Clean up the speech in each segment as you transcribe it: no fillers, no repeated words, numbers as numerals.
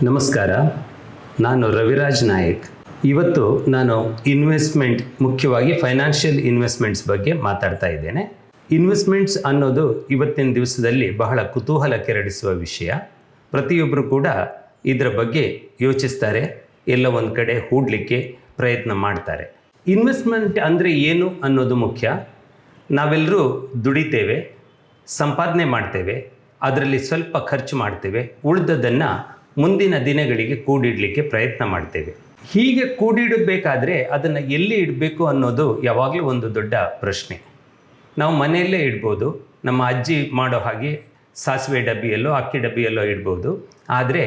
ನಮಸ್ಕಾರ, ನಾನು ರವಿರಾಜ್ ನಾಯಕ್. ಇವತ್ತು ನಾನು ಇನ್ವೆಸ್ಟ್ಮೆಂಟ್, ಮುಖ್ಯವಾಗಿ ಫೈನಾನ್ಷಿಯಲ್ ಇನ್ವೆಸ್ಟ್ಮೆಂಟ್ಸ್ ಬಗ್ಗೆ ಮಾತಾಡ್ತಾ ಇದ್ದೇನೆ. ಇನ್ವೆಸ್ಟ್ಮೆಂಟ್ಸ್ ಅನ್ನೋದು ಇವತ್ತಿನ ದಿವಸದಲ್ಲಿ ಬಹಳ ಕುತೂಹಲ ಕೆರಳಿಸುವ ವಿಷಯ. ಪ್ರತಿಯೊಬ್ಬರು ಕೂಡ ಇದರ ಬಗ್ಗೆ ಯೋಚಿಸ್ತಾರೆ, ಎಲ್ಲ ಒಂದು ಕಡೆ ಹೂಡಲಿಕ್ಕೆ ಪ್ರಯತ್ನ ಮಾಡ್ತಾರೆ. ಇನ್ವೆಸ್ಟ್ಮೆಂಟ್ ಅಂದರೆ ಏನು ಅನ್ನೋದು ಮುಖ್ಯ. ನಾವೆಲ್ಲರೂ ದುಡಿತೇವೆ, ಸಂಪಾದನೆ ಮಾಡ್ತೇವೆ, ಅದರಲ್ಲಿ ಸ್ವಲ್ಪ ಖರ್ಚು ಮಾಡ್ತೇವೆ, ಉಳಿದದನ್ನು ಮುಂದಿನ ದಿನಗಳಿಗೆ ಕೂಡಿಡಲಿಕ್ಕೆ ಪ್ರಯತ್ನ ಮಾಡ್ತೇವೆ. ಹೀಗೆ ಕೂಡಿಡಬೇಕಾದ್ರೆ ಅದನ್ನು ಎಲ್ಲಿ ಇಡಬೇಕು ಅನ್ನೋದು ಯಾವಾಗಲೂ ಒಂದು ದೊಡ್ಡ ಪ್ರಶ್ನೆ. ನಾವು ಮನೆಯಲ್ಲೇ ಇಡ್ಬೋದು, ನಮ್ಮ ಅಜ್ಜಿ ಮಾಡೋ ಹಾಗೆ ಸಾಸಿವೆ ಡಬ್ಬಿಯಲ್ಲೋ ಅಕ್ಕಿ ಡಬ್ಬಿಯಲ್ಲೋ ಇಡ್ಬೋದು. ಆದರೆ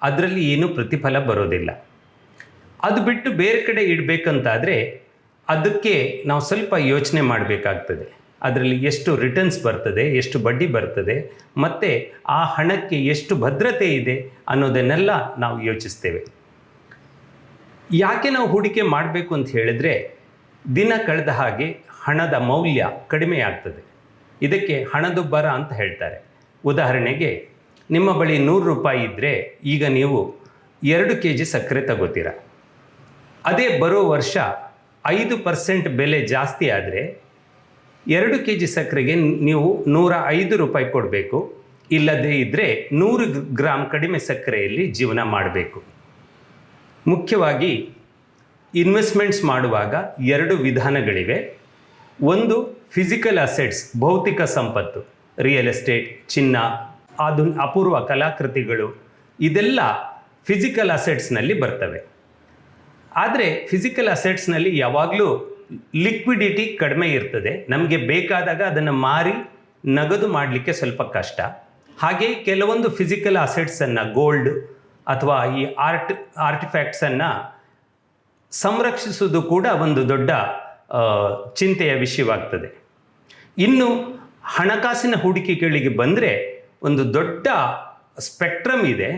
ಅದರಲ್ಲಿ ಏನೂ ಪ್ರತಿಫಲ ಬರೋದಿಲ್ಲ. ಅದು ಬಿಟ್ಟು ಬೇರೆ ಕಡೆ ಇಡಬೇಕಂತಾದರೆ ಅದಕ್ಕೆ ನಾವು ಸ್ವಲ್ಪ ಯೋಚನೆ ಮಾಡಬೇಕಾಗ್ತದೆ. ಅದರಲ್ಲಿ ಎಷ್ಟು ರಿಟರ್ನ್ಸ್ ಬರ್ತದೆ, ಎಷ್ಟು ಬಡ್ಡಿ ಬರ್ತದೆ, ಮತ್ತು ಆ ಹಣಕ್ಕೆ ಎಷ್ಟು ಭದ್ರತೆ ಇದೆ ಅನ್ನೋದನ್ನೆಲ್ಲ ನಾವು ಯೋಚಿಸ್ತೇವೆ. ಯಾಕೆ ನಾವು ಹೂಡಿಕೆ ಮಾಡಬೇಕು ಅಂತ ಹೇಳಿದರೆ, ದಿನ ಕಳೆದ ಹಾಗೆ ಹಣದ ಮೌಲ್ಯ ಕಡಿಮೆ ಆಗ್ತದೆ. ಇದಕ್ಕೆ ಹಣದುಬ್ಬರ ಅಂತ ಹೇಳ್ತಾರೆ. ಉದಾಹರಣೆಗೆ, ನಿಮ್ಮ ಬಳಿ 100 ರೂಪಾಯಿ ಇದ್ದರೆ ಈಗ ನೀವು 2 kg ಸಕ್ಕರೆ ತಗೋತೀರ. ಅದೇ ಬರೋ ವರ್ಷ 5% ಬೆಲೆ ಜಾಸ್ತಿ ಆದರೆ 2 kg ಸಕ್ಕರೆಗೆ ನೀವು 105 ರೂಪಾಯಿ ಕೊಡಬೇಕು. ಇಲ್ಲದೇ ಇದ್ದರೆ 100 ಗ್ರಾಮ್ ಕಡಿಮೆ ಸಕ್ಕರೆಯಲ್ಲಿ ಜೀವನ ಮಾಡಬೇಕು. ಮುಖ್ಯವಾಗಿ ಇನ್ವೆಸ್ಟ್ಮೆಂಟ್ಸ್ ಮಾಡುವಾಗ 2 ವಿಧಾನಗಳಿವೆ. ಒಂದು ಫಿಸಿಕಲ್ ಅಸೆಟ್ಸ್, ಭೌತಿಕ ಸಂಪತ್ತು, ರಿಯಲ್ ಎಸ್ಟೇಟ್, ಚಿನ್ನ, ಅಪೂರ್ವ ಕಲಾಕೃತಿಗಳು, ಇದೆಲ್ಲ ಫಿಸಿಕಲ್ ಅಸೆಟ್ಸ್ನಲ್ಲಿ ಬರ್ತವೆ. ಆದರೆ ಫಿಸಿಕಲ್ ಅಸೆಟ್ಸ್ನಲ್ಲಿ ಯಾವಾಗಲೂ ಲಿಕ್ವಿಡಿಟಿ ಕಡಿಮೆ ಇರ್ತದೆ. ನಮಗೆ ಬೇಕಾದಾಗ ಅದನ್ನು ಮಾರಿ ನಗದು ಮಾಡಲಿಕ್ಕೆ ಸ್ವಲ್ಪ ಕಷ್ಟ. ಹಾಗೆ ಕೆಲವೊಂದು ಫಿಸಿಕಲ್ ಅಸೆಟ್ಸನ್ನು, ಗೋಲ್ಡ್ ಅಥವಾ ಈ ಆರ್ಟಿಫ್ಯಾಕ್ಟ್ಸನ್ನು ಸಂರಕ್ಷಿಸುವುದು ಕೂಡ ಒಂದು ದೊಡ್ಡ ಚಿಂತೆಯ ವಿಷಯವಾಗ್ತದೆ. ಇನ್ನು ಹಣಕಾಸಿನ ಹೂಡಿಕೆಗಳಿಗೆ ಬಂದರೆ ಒಂದು ದೊಡ್ಡ ಸ್ಪೆಕ್ಟ್ರಮ್ ಇದೆ.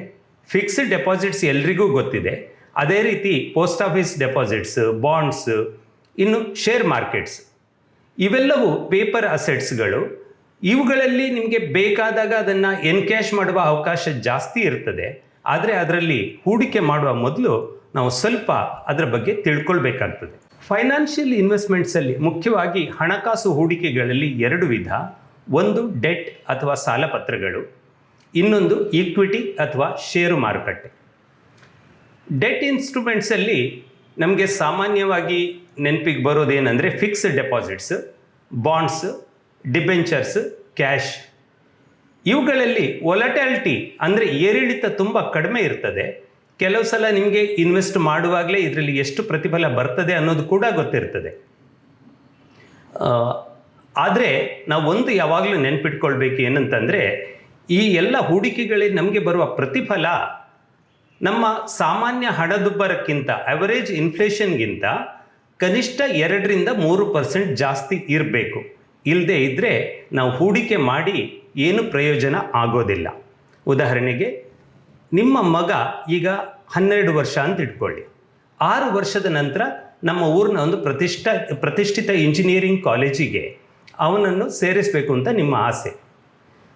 ಫಿಕ್ಸ್ಡ್ ಡೆಪಾಸಿಟ್ಸ್ ಎಲ್ರಿಗೂ ಗೊತ್ತಿದೆ. ಅದೇ ರೀತಿ ಪೋಸ್ಟ್ ಆಫೀಸ್ ಡೆಪಾಸಿಟ್ಸ್, ಬಾಂಡ್ಸ್, ಇನ್ನು ಶೇರ್ ಮಾರ್ಕೆಟ್ಸ್, ಇವೆಲ್ಲವೂ ಪೇಪರ್ ಅಸೆಟ್ಸ್ಗಳು. ಇವುಗಳಲ್ಲಿ ನಿಮಗೆ ಬೇಕಾದಾಗ ಅದನ್ನು ಎನ್ಕ್ಯಾಶ್ ಮಾಡುವ ಅವಕಾಶ ಜಾಸ್ತಿ ಇರ್ತದೆ. ಆದರೆ ಅದರಲ್ಲಿ ಹೂಡಿಕೆ ಮಾಡುವ ಮೊದಲು ನಾವು ಸ್ವಲ್ಪ ಅದರ ಬಗ್ಗೆ ತಿಳ್ಕೊಳ್ಬೇಕಾಗ್ತದೆ. ಫೈನಾನ್ಷಿಯಲ್ ಇನ್ವೆಸ್ಟ್ಮೆಂಟ್ಸಲ್ಲಿ ಮುಖ್ಯವಾಗಿ ಹಣಕಾಸು ಹೂಡಿಕೆಗಳಲ್ಲಿ 2 ವಿಧ. ಒಂದು ಡೆಟ್ ಅಥವಾ ಸಾಲಪತ್ರಗಳು, ಇನ್ನೊಂದು ಈಕ್ವಿಟಿ ಅಥವಾ ಷೇರು ಮಾರುಕಟ್ಟೆ. ಡೆಟ್ ಇನ್ಸ್ಟ್ರೂಮೆಂಟ್ಸಲ್ಲಿ ನಮಗೆ ಸಾಮಾನ್ಯವಾಗಿ ನೆನಪಿಗೆ ಬರೋದೇನೆಂದರೆ fixed deposits, bonds, debentures, cash. ಇವುಗಳಲ್ಲಿ ವೊಲಟಾಲಿಟಿ ಅಂದರೆ ಏರಿಳಿತ ತುಂಬ ಕಡಿಮೆ ಇರ್ತದೆ. ಕೆಲವು ಸಲ ನಿಮಗೆ ಇನ್ವೆಸ್ಟ್ ಮಾಡುವಾಗಲೇ ಇದರಲ್ಲಿ ಎಷ್ಟು ಪ್ರತಿಫಲ ಬರ್ತದೆ ಅನ್ನೋದು ಕೂಡ ಗೊತ್ತಿರ್ತದೆ. ಆದರೆ ನಾವು ಒಂದು ಯಾವಾಗಲೂ ನೆನಪಿಟ್ಕೊಳ್ಬೇಕು ಏನಂತಂದರೆ, ಈ ಎಲ್ಲ ಹೂಡಿಕೆಗಳಲ್ಲಿ ನಮಗೆ ಬರುವ ಪ್ರತಿಫಲ ನಮ್ಮ ಸಾಮಾನ್ಯ ಹಣದುಬ್ಬರಕ್ಕಿಂತ, ಅವರೇಜ್ ಇನ್ಫ್ಲೇಷನ್ಗಿಂತ ಕನಿಷ್ಠ 2-3% ಜಾಸ್ತಿ ಇರಬೇಕು. ಇಲ್ಲದೇ ಇದ್ದರೆ ನಾವು ಹೂಡಿಕೆ ಮಾಡಿ ಏನು ಪ್ರಯೋಜನ ಆಗೋದಿಲ್ಲ. ಉದಾಹರಣೆಗೆ, ನಿಮ್ಮ ಮಗ ಈಗ 12 ವರ್ಷ ಅಂತ ಇಟ್ಕೊಳ್ಳಿ. 6 ವರ್ಷದ ನಂತರ ನಮ್ಮ ಊರಿನ ಒಂದು ಪ್ರತಿಷ್ಠಿತ ಇಂಜಿನಿಯರಿಂಗ್ ಕಾಲೇಜಿಗೆ ಅವನನ್ನು ಸೇರಿಸಬೇಕು ಅಂತ ನಿಮ್ಮ ಆಸೆ.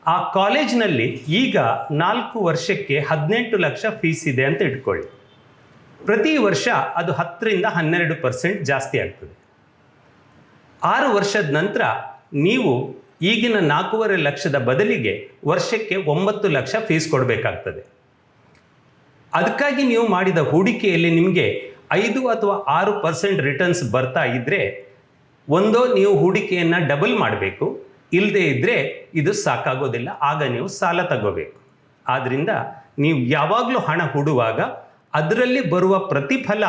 ಆ ಕಾಲೇಜಿನಲ್ಲಿ ಈಗ 4 ವರ್ಷಕ್ಕೆ 18 ಲಕ್ಷ ಫೀಸ್ ಇದೆ ಅಂತ ಇಟ್ಕೊಳ್ಳಿ. ಪ್ರತಿ ವರ್ಷ ಅದು 10-12% ಜಾಸ್ತಿ ಆಗ್ತದೆ. 6 ವರ್ಷದ ನಂತರ ನೀವು ಈಗಿನ 4.5 ಲಕ್ಷದ ಬದಲಿಗೆ ವರ್ಷಕ್ಕೆ 9 ಲಕ್ಷ ಫೀಸ್ ಕೊಡಬೇಕಾಗ್ತದೆ. ಅದಕ್ಕಾಗಿ ನೀವು ಮಾಡಿದ ಹೂಡಿಕೆಯಲ್ಲಿ ನಿಮಗೆ 5 ಅಥವಾ 6% ರಿಟರ್ನ್ಸ್ ಬರ್ತಾ ಇದ್ದರೆ, ಒಂದೋ ನೀವು ಹೂಡಿಕೆಯನ್ನು ಡಬಲ್ ಮಾಡಬೇಕು, ಇಲ್ಲದೇ ಇದ್ದರೆ ಇದು ಸಾಕಾಗೋದಿಲ್ಲ. ಆಗ ನೀವು ಸಾಲ ತಗೋಬೇಕು. ಆದ್ದರಿಂದ ನೀವು ಯಾವಾಗಲೂ ಹಣ ಹೂಡುವಾಗ ಅದರಲ್ಲಿ ಬರುವ ಪ್ರತಿಫಲ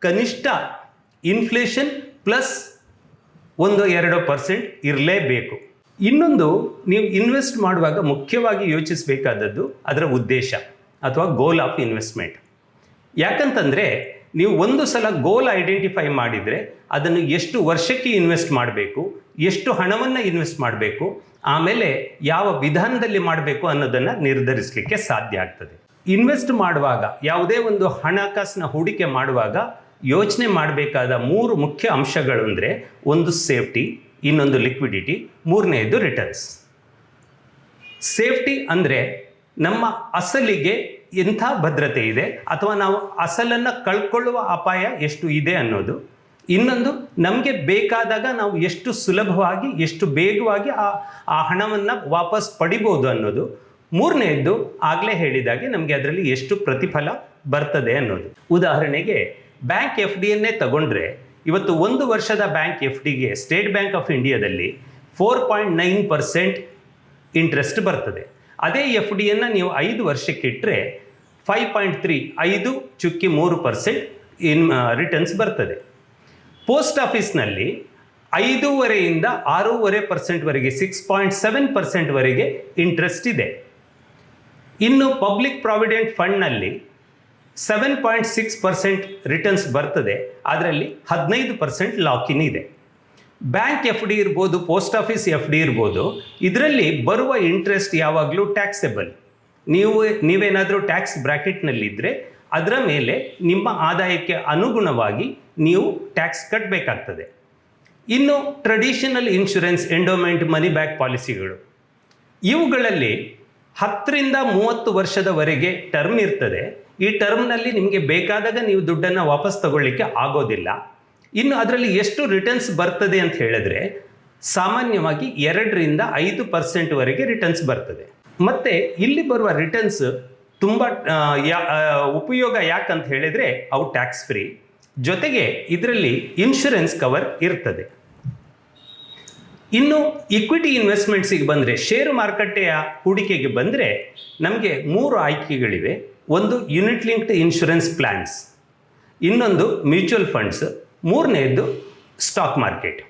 ಕನಿಷ್ಠ ಇನ್ಫ್ಲೇಷನ್ ಪ್ಲಸ್ 1-2% ಇರಲೇಬೇಕು. ಇನ್ನೊಂದು, ನೀವು ಇನ್ವೆಸ್ಟ್ ಮಾಡುವಾಗ ಮುಖ್ಯವಾಗಿ ಯೋಚಿಸಬೇಕಾದದ್ದು ಅದರ ಉದ್ದೇಶ ಅಥವಾ ಗೋಲ್ ಆಫ್ ಇನ್ವೆಸ್ಟ್ಮೆಂಟ್. ಯಾಕಂತಂದರೆ ನೀವು ಒಂದು ಸಲ ಗೋಲ್ ಐಡೆಂಟಿಫೈ ಮಾಡಿದರೆ ಅದನ್ನು ಎಷ್ಟು ವರ್ಷಕ್ಕೆ ಇನ್ವೆಸ್ಟ್ ಮಾಡಬೇಕು, ಎಷ್ಟು ಹಣವನ್ನು ಇನ್ವೆಸ್ಟ್ ಮಾಡಬೇಕು, ಆಮೇಲೆ ಯಾವ ವಿಧಾನದಲ್ಲಿ ಮಾಡಬೇಕು ಅನ್ನೋದನ್ನು ನಿರ್ಧರಿಸಲಿಕ್ಕೆ ಸಾಧ್ಯ ಆಗ್ತದೆ. ಇನ್ವೆಸ್ಟ್ ಮಾಡುವಾಗ, ಯಾವುದೇ ಒಂದು ಹಣಕಾಸಿನ ಹೂಡಿಕೆ ಮಾಡುವಾಗ ಯೋಚನೆ ಮಾಡಬೇಕಾದ 3 ಮುಖ್ಯ ಅಂಶಗಳು ಅಂದರೆ, ಒಂದು ಸೇಫ್ಟಿ, ಇನ್ನೊಂದು ಲಿಕ್ವಿಡಿಟಿ, ಮೂರನೆಯದು ರಿಟರ್ನ್ಸ್. ಸೇಫ್ಟಿ ಅಂದರೆ ನಮ್ಮ ಅಸಲಿಗೆ ಎಂಥ ಭದ್ರತೆ ಇದೆ ಅಥವಾ ನಾವು ಅಸಲನ್ನು ಕಳ್ಕೊಳ್ಳುವ ಅಪಾಯ ಎಷ್ಟು ಇದೆ ಅನ್ನೋದು. ಇನ್ನೊಂದು, ನಮಗೆ ಬೇಕಾದಾಗ ನಾವು ಎಷ್ಟು ಸುಲಭವಾಗಿ ಎಷ್ಟು ಬೇಗವಾಗಿ ಆ ಹಣವನ್ನು ವಾಪಸ್ ಪಡಿಬೋದು ಅನ್ನೋದು. ಮೂರನೆಯದ್ದು, ಆಗಲೇ ಹೇಳಿದಾಗೆ ನಮಗೆ ಅದರಲ್ಲಿ ಎಷ್ಟು ಪ್ರತಿಫಲ ಬರ್ತದೆ ಅನ್ನೋದು. ಉದಾಹರಣೆಗೆ ಬ್ಯಾಂಕ್ ಎಫ್ ಡಿಯನ್ನೇ ತಗೊಂಡ್ರೆ ಇವತ್ತು 1 ವರ್ಷದ ಬ್ಯಾಂಕ್ ಎಫ್ ಡಿಗೆ ಸ್ಟೇಟ್ ಬ್ಯಾಂಕ್ ಆಫ್ ಇಂಡಿಯಾದಲ್ಲಿ 4.9% ಇಂಟ್ರೆಸ್ಟ್ ಬರ್ತದೆ. ಅದೇ ಎಫ್ ಡಿಯನ್ನು ನೀವು 5 ವರ್ಷಕ್ಕೆ ಇಟ್ಟರೆ 5.3 5.3% ರಿಟರ್ನ್ಸ್ ಬರ್ತದೆ. ಪೋಸ್ಟ್ ಆಫೀಸ್ನಲ್ಲಿ 5.5% 6.5%ವರೆಗೆ 6.7%ವರೆಗೆ ಇಂಟ್ರೆಸ್ಟ್ ಇದೆ. ಇನ್ನು ಪಬ್ಲಿಕ್ ಪ್ರಾವಿಡೆಂಟ್ ಫಂಡ್ನಲ್ಲಿ 7.6% ರಿಟರ್ನ್ಸ್ ಬರ್ತದೆ. ಅದರಲ್ಲಿ 15% ಲಾಕಿನ್ ಇದೆ. ಬ್ಯಾಂಕ್ ಎಫ್ ಡಿ ಇರ್ಬೋದು, ಪೋಸ್ಟ್ ಆಫೀಸ್ ಎಫ್ ಡಿ ಇರ್ಬೋದು, ಇದರಲ್ಲಿ ಬರುವ ಇಂಟ್ರೆಸ್ಟ್ ಯಾವಾಗಲೂ ಟ್ಯಾಕ್ಸೆಬಲ್. ನೀವೇನಾದರೂ ಟ್ಯಾಕ್ಸ್ ಬ್ರ್ಯಾಕೆಟ್ನಲ್ಲಿದ್ದರೆ ಅದರ ಮೇಲೆ ನಿಮ್ಮ ಆದಾಯಕ್ಕೆ ಅನುಗುಣವಾಗಿ ನೀವು ಟ್ಯಾಕ್ಸ್ ಕಟ್ಟಬೇಕಾಗ್ತದೆ. ಇನ್ನು traditional insurance, endowment, money back ಪಾಲಿಸಿಗಳು, ಇವುಗಳಲ್ಲಿ 10 ರಿಂದ 30 ವರ್ಷದವರೆಗೆ ಟರ್ಮ್ ಇರ್ತದೆ. ಈ ಟರ್ಮ್ನಲ್ಲಿ ನಿಮಗೆ ಬೇಕಾದಾಗ ನೀವು ದುಡ್ಡನ್ನು ವಾಪಸ್ ತಗೊಳ್ಳಿಕ್ಕೆ ಆಗೋದಿಲ್ಲ. ಇನ್ನು ಅದರಲ್ಲಿ ಎಷ್ಟು ರಿಟರ್ನ್ಸ್ ಬರ್ತದೆ ಅಂತ ಹೇಳಿದ್ರೆ ಸಾಮಾನ್ಯವಾಗಿ 2 ರಿಂದ 5%ವರೆಗೆ ರಿಟರ್ನ್ಸ್ ಬರ್ತದೆ. ಮತ್ತು ಇಲ್ಲಿ ಬರುವ ರಿಟರ್ನ್ಸ್ ತುಂಬ ಉಪಯೋಗ ಯಾಕಂತ ಹೇಳಿದರೆ ಅವು ಟ್ಯಾಕ್ಸ್ ಫ್ರೀ, ಜೊತೆಗೆ ಇದರಲ್ಲಿ ಇನ್ಶೂರೆನ್ಸ್ ಕವರ್ ಇರ್ತದೆ. ಇನ್ನು ಇಕ್ವಿಟಿ ಇನ್ವೆಸ್ಟ್ಮೆಂಟ್ಸಿಗೆ ಬಂದರೆ, ಷೇರು ಮಾರುಕಟ್ಟೆಯ ಹೂಡಿಕೆಗೆ ಬಂದರೆ ನಮಗೆ 3 ಆಯ್ಕೆಗಳಿವೆ. ಒಂದು ಯೂನಿಟ್ ಲಿಂಕ್ಡ್ ಇನ್ಶೂರೆನ್ಸ್ ಪ್ಲ್ಯಾನ್ಸ್, ಇನ್ನೊಂದು ಮ್ಯೂಚುವಲ್ ಫಂಡ್ಸ್, ಮೂರನೆಯದ್ದು stock market.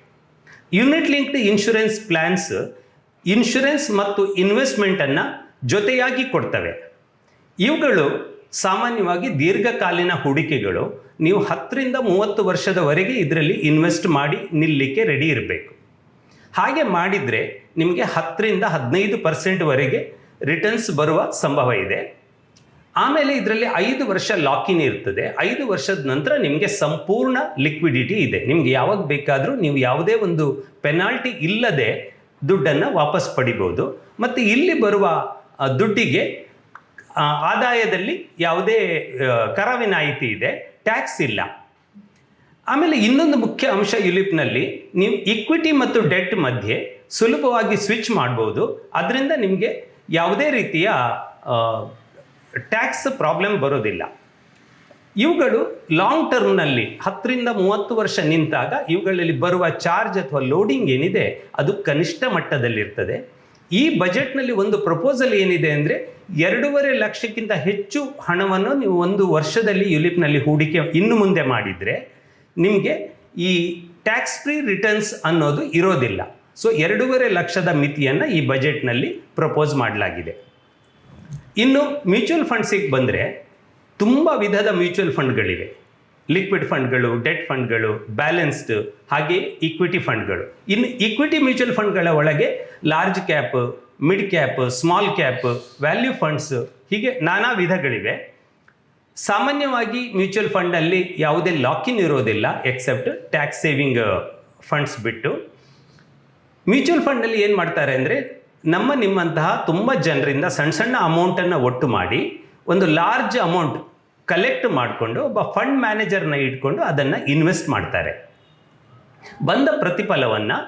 Unit linked insurance plans insurance ಮತ್ತು ಇನ್ವೆಸ್ಟ್ಮೆಂಟನ್ನು ಜೊತೆಯಾಗಿ ಕೊಡ್ತವೆ. ಇವುಗಳು ಸಾಮಾನ್ಯವಾಗಿ ದೀರ್ಘಕಾಲೀನ ಹೂಡಿಕೆಗಳು. ನೀವು 10 ರಿಂದ 30 ವರ್ಷದವರೆಗೆ ಇದರಲ್ಲಿ ಇನ್ವೆಸ್ಟ್ ಮಾಡಿ ನಿಲ್ಲಲಿಕ್ಕೆ ರೆಡಿ ಇರಬೇಕು. ಹಾಗೆ ಮಾಡಿದರೆ ನಿಮಗೆ 10 ರಿಂದ 15%ವರೆಗೆ ರಿಟರ್ನ್ಸ್ ಬರುವ ಸಂಭವ ಇದೆ. ಆಮೇಲೆ ಇದರಲ್ಲಿ 5 ವರ್ಷ ಲಾಕಿನ್ ಇರ್ತದೆ. 5 ವರ್ಷದ ನಂತರ ನಿಮಗೆ ಸಂಪೂರ್ಣ ಲಿಕ್ವಿಡಿಟಿ ಇದೆ. ನಿಮಗೆ ಯಾವಾಗ ಬೇಕಾದರೂ ನೀವು ಯಾವುದೇ ಒಂದು ಪೆನಾಲ್ಟಿ ಇಲ್ಲದೆ ದುಡ್ಡನ್ನು ವಾಪಸ್ ಪಡಿಬೋದು. ಮತ್ತು ಇಲ್ಲಿ ಬರುವ ದುಡ್ಡಿಗೆ ಆದಾಯದಲ್ಲಿ ಯಾವುದೇ ಕರ ವಿನಾಯಿತಿ ಇದೆ, ಟ್ಯಾಕ್ಸ್ ಇಲ್ಲ. ಆಮೇಲೆ ಇನ್ನೊಂದು ಮುಖ್ಯ ಅಂಶ ಯುಲಿಪ್ನಲ್ಲಿ, ನೀವು ಇಕ್ವಿಟಿ ಮತ್ತು ಡೆಟ್ ಮಧ್ಯೆ ಸುಲಭವಾಗಿ ಸ್ವಿಚ್ ಮಾಡ್ಬೋದು. ಅದರಿಂದ ನಿಮಗೆ ಯಾವುದೇ ರೀತಿಯ ಟ್ಯಾಕ್ಸ್ ಪ್ರಾಬ್ಲಮ್ ಬರೋದಿಲ್ಲ. ಇವುಗಳು ಲಾಂಗ್ ಟರ್ಮ್ನಲ್ಲಿ 10 ರಿಂದ 30 ವರ್ಷ ನಿಂತಾಗ ಇವುಗಳಲ್ಲಿ ಬರುವ ಚಾರ್ಜ್ ಅಥವಾ ಲೋಡಿಂಗ್ ಏನಿದೆ ಅದು ಕನಿಷ್ಠ ಮಟ್ಟದಲ್ಲಿರ್ತದೆ. ಈ ಬಜೆಟ್ನಲ್ಲಿ ಒಂದು ಪ್ರಪೋಸಲ್ ಏನಿದೆ ಅಂದರೆ 2.5 ಲಕ್ಷಕ್ಕಿಂತ ಹೆಚ್ಚು ಹಣವನ್ನು ನೀವು 1 ವರ್ಷದಲ್ಲಿ ಯುಲಿಪ್ನಲ್ಲಿ ಹೂಡಿಕೆ ಇನ್ನು ಮುಂದೆ ಮಾಡಿದರೆ ನಿಮಗೆ ಈ ಟ್ಯಾಕ್ಸ್ ಫ್ರೀ ರಿಟರ್ನ್ಸ್ ಅನ್ನೋದು ಇರೋದಿಲ್ಲ. ಸೊ 2.5 ಲಕ್ಷದ ಮಿತಿಯನ್ನು ಈ ಬಜೆಟ್ನಲ್ಲಿ ಪ್ರಪೋಸ್ ಮಾಡಲಾಗಿದೆ. ಇನ್ನು ಮ್ಯೂಚುವಲ್ ಫಂಡ್ಸಿಗೆ ಬಂದರೆ ತುಂಬ ವಿಧದ ಮ್ಯೂಚುವಲ್ ಫಂಡ್ಗಳಿವೆ. ಲಿಕ್ವಿಡ್ ಫಂಡ್ಗಳು, ಡೆಟ್ ಫಂಡ್ಗಳು, ಬ್ಯಾಲೆನ್ಸ್ಡ್, ಹಾಗೆ ಇಕ್ವಿಟಿ ಫಂಡ್ಗಳು. ಇನ್ನು ಇಕ್ವಿಟಿ ಮ್ಯೂಚುವಲ್ ಫಂಡ್ಗಳ ಒಳಗೆ large cap, mid cap, small cap, value funds, ಹೀಗೆ ನಾನಾ ವಿಧಗಳಿವೆ. ಸಾಮಾನ್ಯವಾಗಿ ಮ್ಯೂಚುವಲ್ ಫಂಡಲ್ಲಿ ಯಾವುದೇ ಲಾಕಿನ್ ಇರೋದಿಲ್ಲ ಎಕ್ಸೆಪ್ಟ್ ಟ್ಯಾಕ್ಸ್ ಸೇವಿಂಗ್ ಫಂಡ್ಸ್ ಬಿಟ್ಟು. ಮ್ಯೂಚುವಲ್ ಫಂಡಲ್ಲಿ ಏನು ಮಾಡ್ತಾರೆ ಅಂದರೆ, ನಿಮ್ಮಂತಹ ತುಂಬ ಜನರಿಂದ ಸಣ್ಣ ಸಣ್ಣ ಅಮೌಂಟನ್ನು ಒಟ್ಟು ಮಾಡಿ ಒಂದು ಲಾರ್ಜ್ ಅಮೌಂಟ್ ಕಲೆಕ್ಟ್ ಮಾಡಿಕೊಂಡು ಒಬ್ಬ ಫಂಡ್ ಮ್ಯಾನೇಜರ್ನ ಇಟ್ಕೊಂಡು ಅದನ್ನು ಇನ್ವೆಸ್ಟ್ ಮಾಡ್ತಾರೆ. ಬಂದ ಪ್ರತಿಫಲವನ್ನು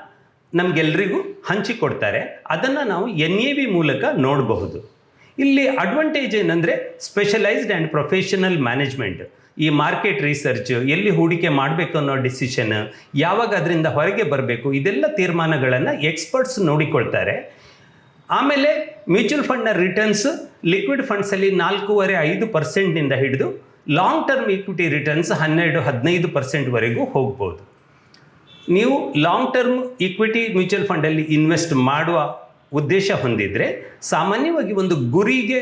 ನಮಗೆಲ್ಲರಿಗೂ ಹಂಚಿಕೊಡ್ತಾರೆ. ಅದನ್ನು ನಾವು NAV ಮೂಲಕ ನೋಡಬಹುದು. ಇಲ್ಲಿ ಅಡ್ವಾಂಟೇಜ್ ಏನಂದರೆ ಸ್ಪೆಷಲೈಸ್ಡ್ ಆ್ಯಂಡ್ ಪ್ರೊಫೆಷನಲ್ ಮ್ಯಾನೇಜ್ಮೆಂಟ್. ಈ ಮಾರ್ಕೆಟ್ ರಿಸರ್ಚ್, ಎಲ್ಲಿ ಹೂಡಿಕೆ ಮಾಡಬೇಕು ಅನ್ನೋ ಡಿಸಿಷನ್, ಯಾವಾಗ ಅದರಿಂದ ಹೊರಗೆ ಬರಬೇಕು, ಇದೆಲ್ಲ ತೀರ್ಮಾನಗಳನ್ನು ಎಕ್ಸ್ಪರ್ಟ್ಸ್ ನೋಡಿಕೊಳ್ತಾರೆ. ಆಮೇಲೆ ಮ್ಯೂಚುವಲ್ ಫಂಡ್ನ ರಿಟರ್ನ್ಸ್ ಲಿಕ್ವಿಡ್ ಫಂಡ್ಸಲ್ಲಿ 4.5%ನಿಂದ ಹಿಡಿದು ಲಾಂಗ್ ಟರ್ಮ್ ಇಕ್ವಿಟಿ ರಿಟರ್ನ್ಸ್ 12-15%ವರೆಗೂ ಹೋಗ್ಬೋದು. ನೀವು ಲಾಂಗ್ ಟರ್ಮ್ ಇಕ್ವಿಟಿ ಮ್ಯೂಚುವಲ್ ಫಂಡಲ್ಲಿ ಇನ್ವೆಸ್ಟ್ ಮಾಡುವ ಉದ್ದೇಶ ಹೊಂದಿದರೆ ಸಾಮಾನ್ಯವಾಗಿ ಒಂದು ಗುರಿಗೆ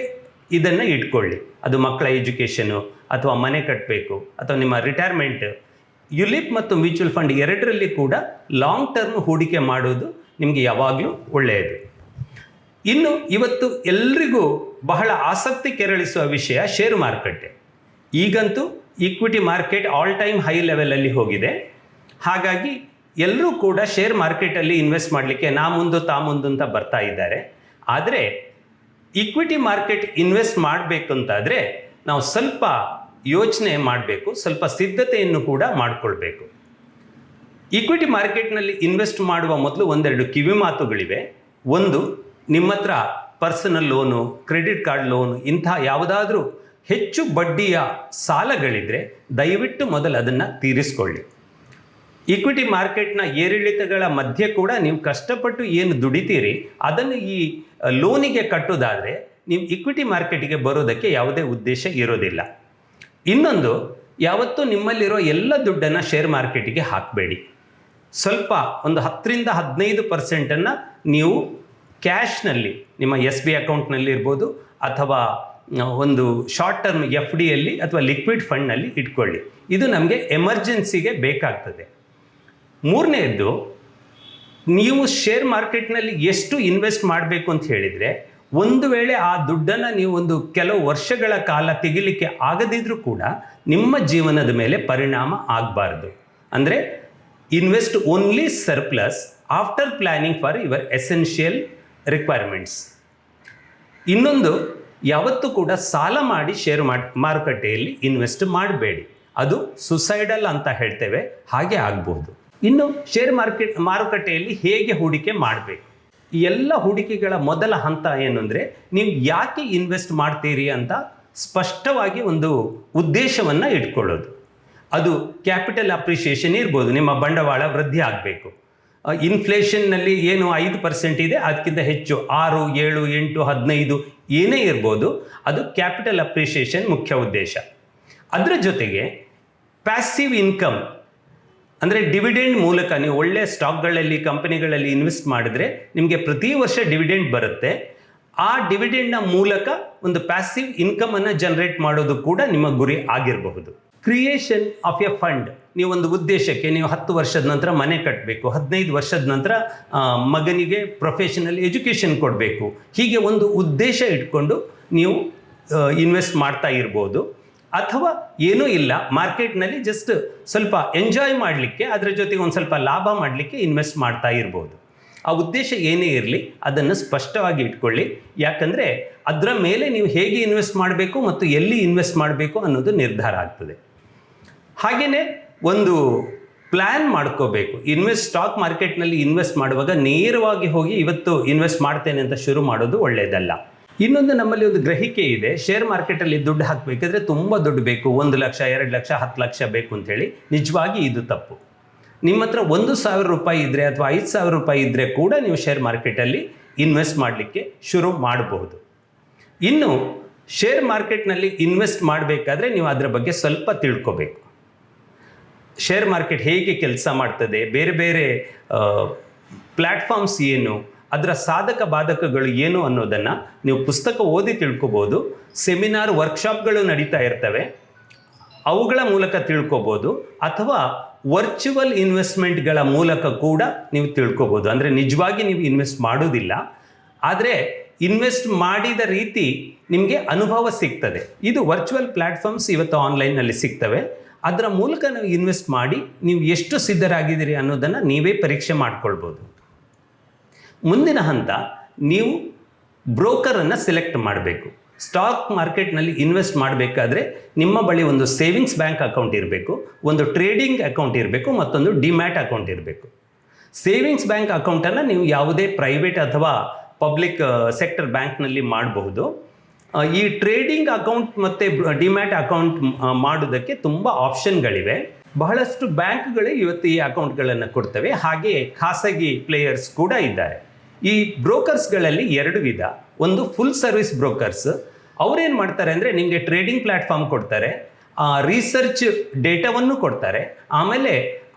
ಇದನ್ನು ಇಟ್ಕೊಳ್ಳಿ. ಅದು ಮಕ್ಕಳ ಎಜುಕೇಷನು ಅಥವಾ ಮನೆ ಕಟ್ಟಬೇಕು ಅಥವಾ ನಿಮ್ಮ ರಿಟೈರ್ಮೆಂಟ್. ಯುಲಿಪ್ ಮತ್ತು ಮ್ಯೂಚುವಲ್ ಫಂಡ್ ಎರಡರಲ್ಲಿ ಕೂಡ ಲಾಂಗ್ ಟರ್ಮ್ ಹೂಡಿಕೆ ಮಾಡೋದು ನಿಮಗೆ ಯಾವಾಗಲೂ ಒಳ್ಳೆಯದು. ಇನ್ನು ಇವತ್ತು ಎಲ್ರಿಗೂ ಬಹಳ ಆಸಕ್ತಿ ಕೆರಳಿಸುವ ವಿಷಯ ಷೇರು ಮಾರುಕಟ್ಟೆ. ಈಗಂತೂ equity market all time high ಲೆವೆಲಲ್ಲಿ ಹೋಗಿದೆ. ಹಾಗಾಗಿ ಎಲ್ಲರೂ ಕೂಡ ಶೇರ್ ಮಾರ್ಕೆಟಲ್ಲಿ ಇನ್ವೆಸ್ಟ್ ಮಾಡಲಿಕ್ಕೆ ನಾ ಮುಂದು ತಾ ಮುಂದು ಅಂತ ಬರ್ತಾ ಇದ್ದಾರೆ. ಆದರೆ ಈಕ್ವಿಟಿ ಮಾರ್ಕೆಟ್ ಇನ್ವೆಸ್ಟ್ ಮಾಡಬೇಕು ಅಂತಾದರೆ ನಾವು ಸ್ವಲ್ಪ ಯೋಚನೆ ಮಾಡಬೇಕು, ಸ್ವಲ್ಪ ಸಿದ್ಧತೆಯನ್ನು ಕೂಡ ಮಾಡಿಕೊಳ್ಬೇಕು. ಈಕ್ವಿಟಿ ಮಾರ್ಕೆಟ್ನಲ್ಲಿ ಇನ್ವೆಸ್ಟ್ ಮಾಡುವ ಮೊದಲು ಒಂದೆರಡು ಕಿವಿ ಮಾತುಗಳಿವೆ. ಒಂದು, ನಿಮ್ಮ ಹತ್ರ personal loan, credit card loan, ಇಂಥ ಯಾವುದಾದ್ರೂ ಹೆಚ್ಚು ಬಡ್ಡಿಯ ಸಾಲಗಳಿದ್ದರೆ ದಯವಿಟ್ಟು ಮೊದಲು ಅದನ್ನು ತೀರಿಸ್ಕೊಳ್ಳಿ. ಈಕ್ವಿಟಿ ಮಾರ್ಕೆಟ್ನ ಏರಿಳಿತಗಳ ಮಧ್ಯೆ ಕೂಡ ನೀವು ಕಷ್ಟಪಟ್ಟು ಏನು ದುಡಿತೀರಿ ಅದನ್ನು ಈ ಲೋನಿಗೆ ಕಟ್ಟೋದಾದರೆ ನೀವು ಈಕ್ವಿಟಿ ಮಾರ್ಕೆಟಿಗೆ ಬರೋದಕ್ಕೆ ಯಾವುದೇ ಉದ್ದೇಶ ಇರೋದಿಲ್ಲ. ಇನ್ನೊಂದು, ಯಾವತ್ತೂ ನಿಮ್ಮಲ್ಲಿರೋ ಎಲ್ಲ ದುಡ್ಡನ್ನು ಶೇರ್ ಮಾರ್ಕೆಟಿಗೆ ಹಾಕಬೇಡಿ. ಸ್ವಲ್ಪ ಒಂದು 10-15% ನೀವು ಕ್ಯಾಶ್ನಲ್ಲಿ ನಿಮ್ಮ SB ಅಕೌಂಟ್ನಲ್ಲಿ ಇರ್ಬೋದು, ಅಥವಾ ಒಂದು ಶಾರ್ಟ್ ಟರ್ಮ್ FDಯಲ್ಲಿ ಅಥವಾ ಲಿಕ್ವಿಡ್ ಫಂಡ್ನಲ್ಲಿ ಇಟ್ಕೊಳ್ಳಿ. ಇದು ನಮಗೆ ಎಮರ್ಜೆನ್ಸಿಗೆ ಬೇಕಾಗ್ತದೆ. ಮೂರನೇದ್ದು, ನೀವು ಶೇರ್ ಮಾರ್ಕೆಟ್ನಲ್ಲಿ ಎಷ್ಟು ಇನ್ವೆಸ್ಟ್ ಮಾಡಬೇಕು ಅಂತ ಹೇಳಿದರೆ, ಒಂದು ವೇಳೆ ಆ ದುಡ್ಡನ್ನು ನೀವು ಒಂದು ಕೆಲವು ವರ್ಷಗಳ ಕಾಲ ತೆಗಿಲಿಕ್ಕೆ ಆಗದಿದ್ರೂ ಕೂಡ ನಿಮ್ಮ ಜೀವನದ ಮೇಲೆ ಪರಿಣಾಮ ಆಗಬಾರ್ದು. ಅಂದರೆ invest only surplus after planning for your essential requirements. ಇನ್ನೊಂದು, ಯಾವತ್ತೂ ಕೂಡ ಸಾಲ ಮಾಡಿ ಶೇರ್ ಮಾರುಕಟ್ಟೆಯಲ್ಲಿ ಇನ್ವೆಸ್ಟ್ ಮಾಡಬೇಡಿ. ಅದು ಸುಸೈಡಲ್ ಅಂತ ಹೇಳ್ತೇವೆ, ಹಾಗೆ ಆಗ್ಬೋದು. ಇನ್ನು ಶೇರ್ ಮಾರುಕಟ್ಟೆಯಲ್ಲಿ ಹೇಗೆ ಹೂಡಿಕೆ ಮಾಡಬೇಕು? ಈ ಎಲ್ಲ ಹೂಡಿಕೆಗಳ ಮೊದಲ ಹಂತ ಏನು ಅಂದರೆ, ನೀವು ಯಾಕೆ ಇನ್ವೆಸ್ಟ್ ಮಾಡ್ತೀರಿ ಅಂತ ಸ್ಪಷ್ಟವಾಗಿ ಒಂದು ಉದ್ದೇಶವನ್ನು ಇಟ್ಕೊಳ್ಳೋದು. ಅದು ಕ್ಯಾಪಿಟಲ್ ಅಪ್ರಿಷಿಯೇಷನ್ ಇರ್ಬೋದು, ನಿಮ್ಮ ಬಂಡವಾಳ ವೃದ್ಧಿ ಆಗಬೇಕು. ಇನ್ಫ್ಲೇಷನ್ನಲ್ಲಿ ಏನು 5% ಇದೆ ಅದಕ್ಕಿಂತ ಹೆಚ್ಚು 6, 7, 8, 15 ಏನೇ ಇರ್ಬೋದು, ಅದು ಕ್ಯಾಪಿಟಲ್ ಅಪ್ರಿಷಿಯೇಷನ್ ಮುಖ್ಯ ಉದ್ದೇಶ. ಅದರ ಜೊತೆಗೆ ಪ್ಯಾಸಿವ್ ಇನ್ಕಮ್ ಅಂದರೆ ಡಿವಿಡೆಂಡ್ ಮೂಲಕ ನೀವು ಒಳ್ಳೆಯ ಸ್ಟಾಕ್ಗಳಲ್ಲಿ, ಕಂಪನಿಗಳಲ್ಲಿ ಇನ್ವೆಸ್ಟ್ ಮಾಡಿದ್ರೆ ನಿಮಗೆ ಪ್ರತಿ ವರ್ಷ ಡಿವಿಡೆಂಡ್ ಬರುತ್ತೆ. ಆ ಡಿವಿಡೆಂಡ್ನ ಮೂಲಕ ಒಂದು ಪ್ಯಾಸಿವ್ ಇನ್ಕಮನ್ನು ಜನರೇಟ್ ಮಾಡೋದು ಕೂಡ ನಿಮ್ಮ ಗುರಿ ಆಗಿರಬಹುದು. ಕ್ರಿಯೇಷನ್ ಆಫ್ ಎ ಫಂಡ್, ನೀವೊಂದು ಉದ್ದೇಶಕ್ಕೆ ನೀವು 10 ವರ್ಷದ ನಂತರ ಮನೆ ಕಟ್ಟಬೇಕು, 15 ವರ್ಷದ ನಂತರ ಮಗನಿಗೆ ಪ್ರೊಫೆಷನಲ್ ಎಜುಕೇಷನ್ ಕೊಡಬೇಕು, ಹೀಗೆ ಒಂದು ಉದ್ದೇಶ ಇಟ್ಕೊಂಡು ನೀವು ಇನ್ವೆಸ್ಟ್ ಮಾಡ್ತಾ ಇರ್ಬೋದು. ಅಥವಾ ಏನೂ ಇಲ್ಲ, ಮಾರ್ಕೆಟ್ನಲ್ಲಿ ಜಸ್ಟ್ ಸ್ವಲ್ಪ ಎಂಜಾಯ್ ಮಾಡಲಿಕ್ಕೆ, ಅದರ ಜೊತೆಗೆ ಒಂದು ಸ್ವಲ್ಪ ಲಾಭ ಮಾಡಲಿಕ್ಕೆ ಇನ್ವೆಸ್ಟ್ ಮಾಡ್ತಾ ಇರ್ಬೋದು. ಆ ಉದ್ದೇಶ ಏನೇ ಇರಲಿ ಅದನ್ನು ಸ್ಪಷ್ಟವಾಗಿ ಇಟ್ಕೊಳ್ಳಿ. ಯಾಕಂದರೆ ಅದರ ಮೇಲೆ ನೀವು ಹೇಗೆ ಇನ್ವೆಸ್ಟ್ ಮಾಡಬೇಕು ಮತ್ತು ಎಲ್ಲಿ ಇನ್ವೆಸ್ಟ್ ಮಾಡಬೇಕು ಅನ್ನೋದು ನಿರ್ಧಾರ ಆಗ್ತದೆ. ಹಾಗೆಯೇ ಒಂದು ಪ್ಲ್ಯಾನ್ ಮಾಡ್ಕೋಬೇಕು. ಸ್ಟಾಕ್ ಮಾರ್ಕೆಟ್ನಲ್ಲಿ ಇನ್ವೆಸ್ಟ್ ಮಾಡುವಾಗ ನೇರವಾಗಿ ಹೋಗಿ ಇವತ್ತು ಇನ್ವೆಸ್ಟ್ ಮಾಡ್ತೇನೆ ಅಂತ ಶುರು ಮಾಡೋದು ಒಳ್ಳೆಯದಲ್ಲ. ಇನ್ನೊಂದು, ನಮ್ಮಲ್ಲಿ ಒಂದು ಗ್ರಹಿಕೆ ಇದೆ, ಶೇರ್ ಮಾರ್ಕೆಟಲ್ಲಿ ದುಡ್ಡು ಹಾಕಬೇಕಾದ್ರೆ ತುಂಬ ದುಡ್ಡು ಬೇಕು, 1 ಲಕ್ಷ, 2 ಲಕ್ಷ, 10 ಲಕ್ಷ ಬೇಕು ಅಂಥೇಳಿ. ನಿಜವಾಗಿ ಇದು ತಪ್ಪು. ನಿಮ್ಮ ಹತ್ರ 1,000 ರೂಪಾಯಿ ಇದ್ದರೆ ಅಥವಾ 5,000 ರೂಪಾಯಿ ಇದ್ದರೆ ಕೂಡ ನೀವು ಶೇರ್ ಮಾರ್ಕೆಟಲ್ಲಿ ಇನ್ವೆಸ್ಟ್ ಮಾಡಲಿಕ್ಕೆ ಶುರು ಮಾಡಬಹುದು. ಇನ್ನು ಶೇರ್ ಮಾರ್ಕೆಟ್ನಲ್ಲಿ ಇನ್ವೆಸ್ಟ್ ಮಾಡಬೇಕಾದ್ರೆ ನೀವು ಅದರ ಬಗ್ಗೆ ಸ್ವಲ್ಪ ತಿಳ್ಕೋಬೇಕು. ಶೇರ್ ಮಾರ್ಕೆಟ್ ಹೇಗೆ ಕೆಲಸ ಮಾಡ್ತದೆ, ಬೇರೆ ಬೇರೆ ಪ್ಲ್ಯಾಟ್ಫಾರ್ಮ್ಸ್ ಏನು, ಅದರ ಸಾಧಕ ಬಾಧಕಗಳು ಏನು ಅನ್ನೋದನ್ನು ನೀವು ಪುಸ್ತಕ ಓದಿ ತಿಳ್ಕೊಬೋದು. ಸೆಮಿನಾರ್, ವರ್ಕ್ಶಾಪ್ಗಳು ನಡೀತಾ ಇರ್ತವೆ, ಅವುಗಳ ಮೂಲಕ ತಿಳ್ಕೊಬೋದು. ಅಥವಾ ವರ್ಚುವಲ್ ಇನ್ವೆಸ್ಟ್ಮೆಂಟ್ಗಳ ಮೂಲಕ ಕೂಡ ನೀವು ತಿಳ್ಕೊಬೋದು. ಅಂದರೆ ನಿಜವಾಗಿ ನೀವು ಇನ್ವೆಸ್ಟ್ ಮಾಡೋದಿಲ್ಲ, ಆದರೆ ಇನ್ವೆಸ್ಟ್ ಮಾಡಿದ ರೀತಿ ನಿಮಗೆ ಅನುಭವ ಸಿಗ್ತದೆ. ಇದು ವರ್ಚುವಲ್ ಪ್ಲ್ಯಾಟ್ಫಾರ್ಮ್ಸ್ ಇವತ್ತು ಆನ್ಲೈನ್ನಲ್ಲಿ ಸಿಗ್ತವೆ. ಅದರ ಮೂಲಕ ನೀವು ಇನ್ವೆಸ್ಟ್ ಮಾಡಿ ನೀವು ಎಷ್ಟು ಸಿದ್ಧರಾಗಿದ್ದೀರಿ ಅನ್ನೋದನ್ನು ನೀವೇ ಪರೀಕ್ಷೆ ಮಾಡ್ಕೊಳ್ಬೋದು. ಮುಂದಿನ ಹಂತ, ನೀವು ಬ್ರೋಕರನ್ನು ಸೆಲೆಕ್ಟ್ ಮಾಡಬೇಕು. ಸ್ಟಾಕ್ ಮಾರ್ಕೆಟ್ನಲ್ಲಿ ಇನ್ವೆಸ್ಟ್ ಮಾಡಬೇಕಾದ್ರೆ ನಿಮ್ಮ ಬಳಿ ಒಂದು ಸೇವಿಂಗ್ಸ್ ಬ್ಯಾಂಕ್ ಅಕೌಂಟ್ ಇರಬೇಕು, ಒಂದು ಟ್ರೇಡಿಂಗ್ ಅಕೌಂಟ್ ಇರಬೇಕು, ಮತ್ತೊಂದು ಡಿಮ್ಯಾಟ್ ಅಕೌಂಟ್ ಇರಬೇಕು. ಸೇವಿಂಗ್ಸ್ ಬ್ಯಾಂಕ್ ಅಕೌಂಟನ್ನು ನೀವು ಯಾವುದೇ ಪ್ರೈವೇಟ್ ಅಥವಾ ಪಬ್ಲಿಕ್ ಸೆಕ್ಟರ್ ಬ್ಯಾಂಕ್ನಲ್ಲಿ ಮಾಡಬಹುದು. ಈ ಟ್ರೇಡಿಂಗ್ ಅಕೌಂಟ್ ಮತ್ತು ಡಿಮ್ಯಾಟ್ ಅಕೌಂಟ್ ಮಾಡೋದಕ್ಕೆ ತುಂಬ ಆಪ್ಷನ್ಗಳಿವೆ. ಬಹಳಷ್ಟು ಬ್ಯಾಂಕ್ಗಳೇ ಇವತ್ತು ಈ ಅಕೌಂಟ್ಗಳನ್ನು ಕೊಡ್ತವೆ. ಹಾಗೆ ಖಾಸಗಿ ಪ್ಲೇಯರ್ಸ್ ಕೂಡ ಇದ್ದಾರೆ. ಈ ಬ್ರೋಕರ್ಸ್ಗಳಲ್ಲಿ 2 ವಿಧ. ಒಂದು ಫುಲ್ ಸರ್ವಿಸ್ ಬ್ರೋಕರ್ಸ್. ಅವರೇನು ಮಾಡ್ತಾರೆ ಅಂದರೆ ನಿಮಗೆ ಟ್ರೇಡಿಂಗ್ ಪ್ಲ್ಯಾಟ್ಫಾರ್ಮ್ ಕೊಡ್ತಾರೆ, ರಿಸರ್ಚ್ ಡೇಟಾವನ್ನು ಕೊಡ್ತಾರೆ, ಆಮೇಲೆ